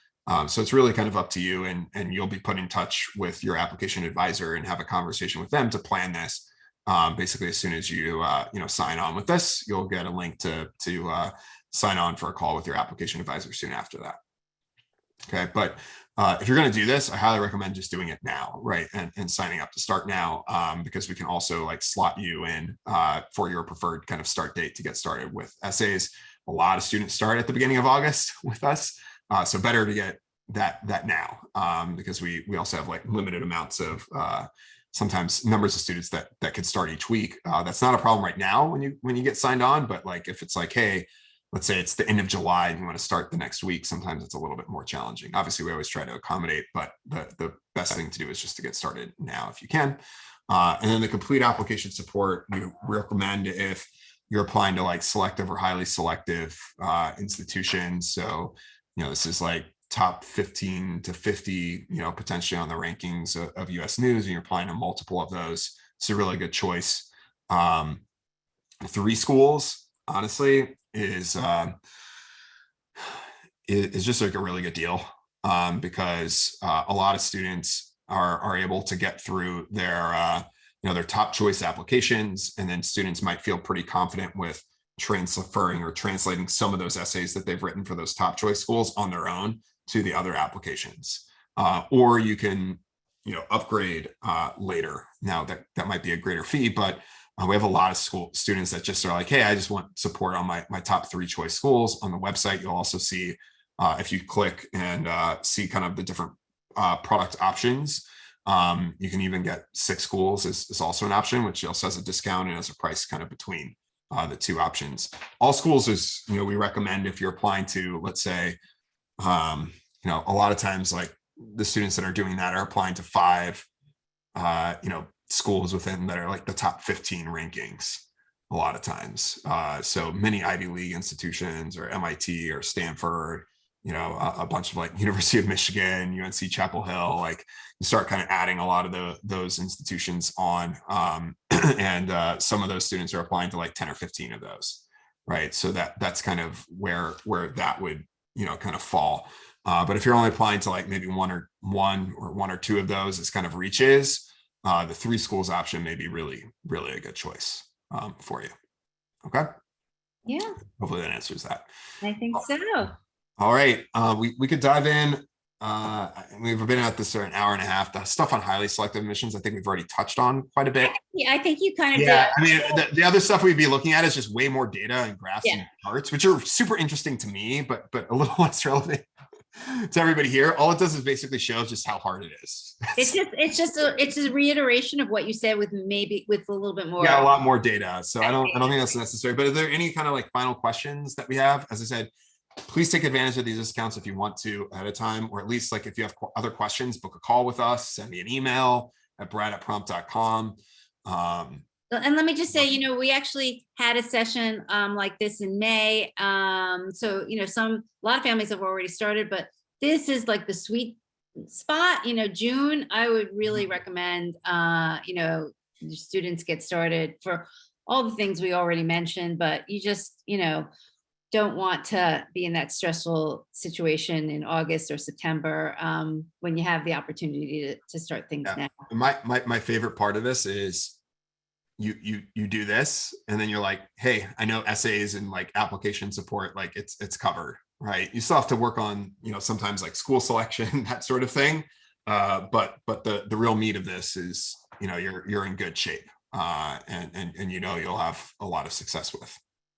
So it's really kind of up to you, and you'll be put in touch with your application advisor and have a conversation with them to plan this. Basically, as soon as you sign on with this, you'll get a link to sign on for a call with your application advisor soon after that. Okay, but if you're going to do this, I highly recommend just doing it now, right? And signing up to start now, because we can also like slot you in for your preferred kind of start date to get started with essays. A lot of students start at the beginning of August with us. So better to get that now, because we also have like limited amounts of sometimes numbers of students that could start each week. That's not a problem right now when you get signed on, but like if it's like, hey, let's say it's the end of July and you want to start the next week, sometimes it's a little bit more challenging. Obviously, we always try to accommodate, but the best thing to do is just to get started now if you can. And then the complete application support, we recommend if you're applying to like selective or highly selective institutions. So, this is like top 15 to 50, potentially on the rankings of US News, and you're applying to multiple of those. It's a really good choice. 3 schools, honestly, is just like a really good deal, because a lot of students are able to get through their top choice applications, and then students might feel pretty confident with transferring or translating some of those essays that they've written for those top choice schools on their own to the other applications, or you can upgrade later. Now that might be a greater fee, but we have a lot of students that just are like, hey, I just want support on my top 3 choice schools. On the website, you'll also see, if you click and see kind of the different product options, you can even get 6 schools is also an option, which also has a discount and has a price kind of between the 2 options. All schools is, we recommend if you're applying to, let's say, a lot of times like the students that are doing that are applying to 5, schools within that are like the top 15 rankings a lot of times. So many Ivy League institutions or MIT or Stanford, a bunch of like University of Michigan, UNC Chapel Hill, like you start kind of adding a lot of those institutions on, and some of those students are applying to like 10 or 15 of those, right? So that's kind of where that would, kind of fall. But if you're only applying to like maybe one or 2 of those as kind of reaches, the 3 schools option may be really, really a good choice for you. Okay. Yeah, Hopefully that answers that. I think so. All right. We could dive in. We've been at this for an hour and a half. The stuff on highly selective admissions, I think we've already touched on quite a bit. Yeah, I think you kind of Yeah, did. I mean, the other stuff we'd be looking at is just way more data and graphs Yeah. and charts, which are super interesting to me, but a little less relevant to everybody here. All it does is basically shows just how hard it is. It's a reiteration of what you said with maybe with a little bit more. Yeah, a lot more data. So I don't think that's necessary. But are there any kind of like final questions that we have? As I said, please take advantage of these discounts if you want to ahead of time, or at least like if you have other questions, book a call with us, send me an email at brad@prompt.com. And let me just say, we actually had a session like this in May. So, a lot of families have already started, but this is like the sweet spot, June. I would really recommend, students get started for all the things we already mentioned, but you just, don't want to be in that stressful situation in August or September when you have the opportunity to start things now. My favorite part of this is you do this and then you're like, hey, I know essays and like application support, like it's covered, right? You still have to work on, sometimes like school selection, that sort of thing. But the real meat of this is, you're in good shape, and you'll have a lot of success with.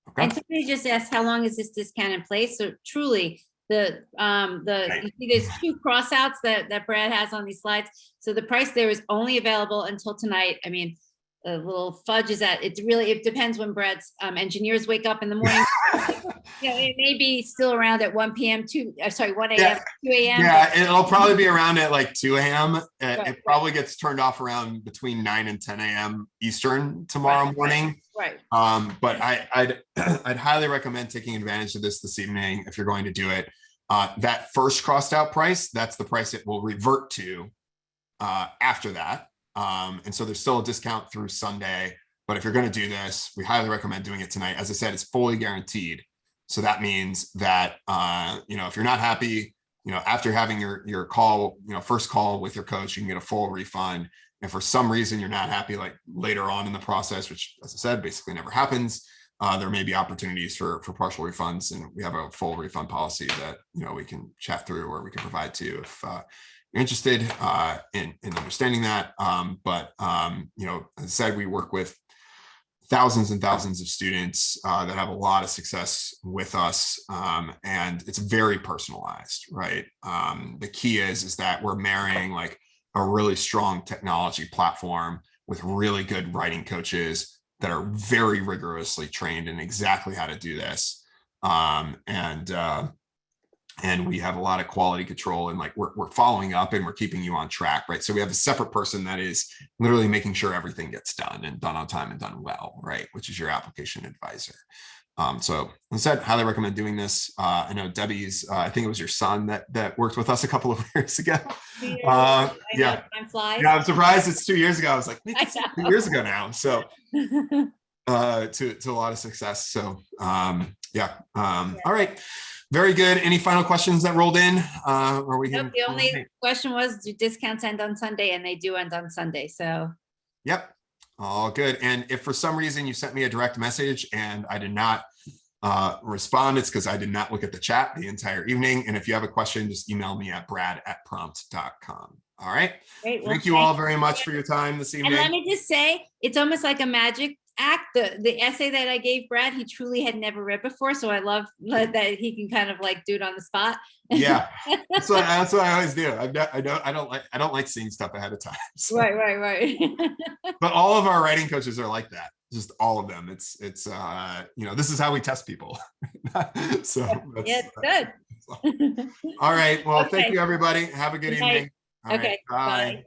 Okay. And somebody just asked, how long is this discount in place? So truly, you see there's 2 crossouts that Brad has on these slides. So the price there is only available until tonight. I mean, a little fudge is that it depends when Brad's engineers wake up in the morning. It may be still around at 1 p.m. 1 a.m. 2 a.m. Yeah, it'll probably be around at like 2 a.m. It probably right. gets turned off around between 9 and 10 a.m. Eastern tomorrow morning. Right. But I'd highly recommend taking advantage of this evening if you're going to do it. That first crossed out price, that's the price it will revert to after that. And so there's still a discount through Sunday, but if you're going to do this, we highly recommend doing it tonight. As I said, it's fully guaranteed. So that means that, if you're not happy, after having your call, first call with your coach, you can get a full refund. And for some reason you're not happy, like later on in the process, which as I said, basically never happens, there may be opportunities for partial refunds, and we have a full refund policy that, you know, we can chat through or we can provide to you if you're interested in understanding that. You know, as I said, we work with thousands and thousands of students that have a lot of success with us, and it's very personalized, right? The key is that we're marrying like a really strong technology platform with really good writing coaches that are very rigorously trained in exactly how to do this, and we have a lot of quality control, and like we're following up and we're keeping you on track, right? So we have a separate person that is literally making sure everything gets done and done on time and done well, right? Which is your application advisor. So as I said, highly recommend doing this. I know Debbie's, I think it was your son that worked with us a couple of years ago. I know, time flies. Yeah, I'm surprised it's 2 years ago. I was like, maybe it's 2 years ago now. So to a lot of success. So all right. Very good. Any final questions that rolled in? Or we Nope, the only question was, do discounts end on Sunday? And they do end on Sunday. So. Yep. All good. And if for some reason you sent me a direct message and I did not respond, it's because I did not look at the chat the entire evening. And if you have a question, just email me at brad@prompt.com. All right. Great. Well, thank you all very much for your time this evening. And let me just say, it's almost like a magic act. The essay that I gave Brad, he truly had never read before. So I love that he can kind of like do it on the spot. Yeah, that's what I always do. I don't like seeing stuff ahead of time. So. Right. But all of our writing coaches are like that. Just all of them. It's you know, this is how we test people. So yeah, it's good. All right. Well, Okay. thank you, everybody. Have a good evening. All Okay. right, bye. Bye.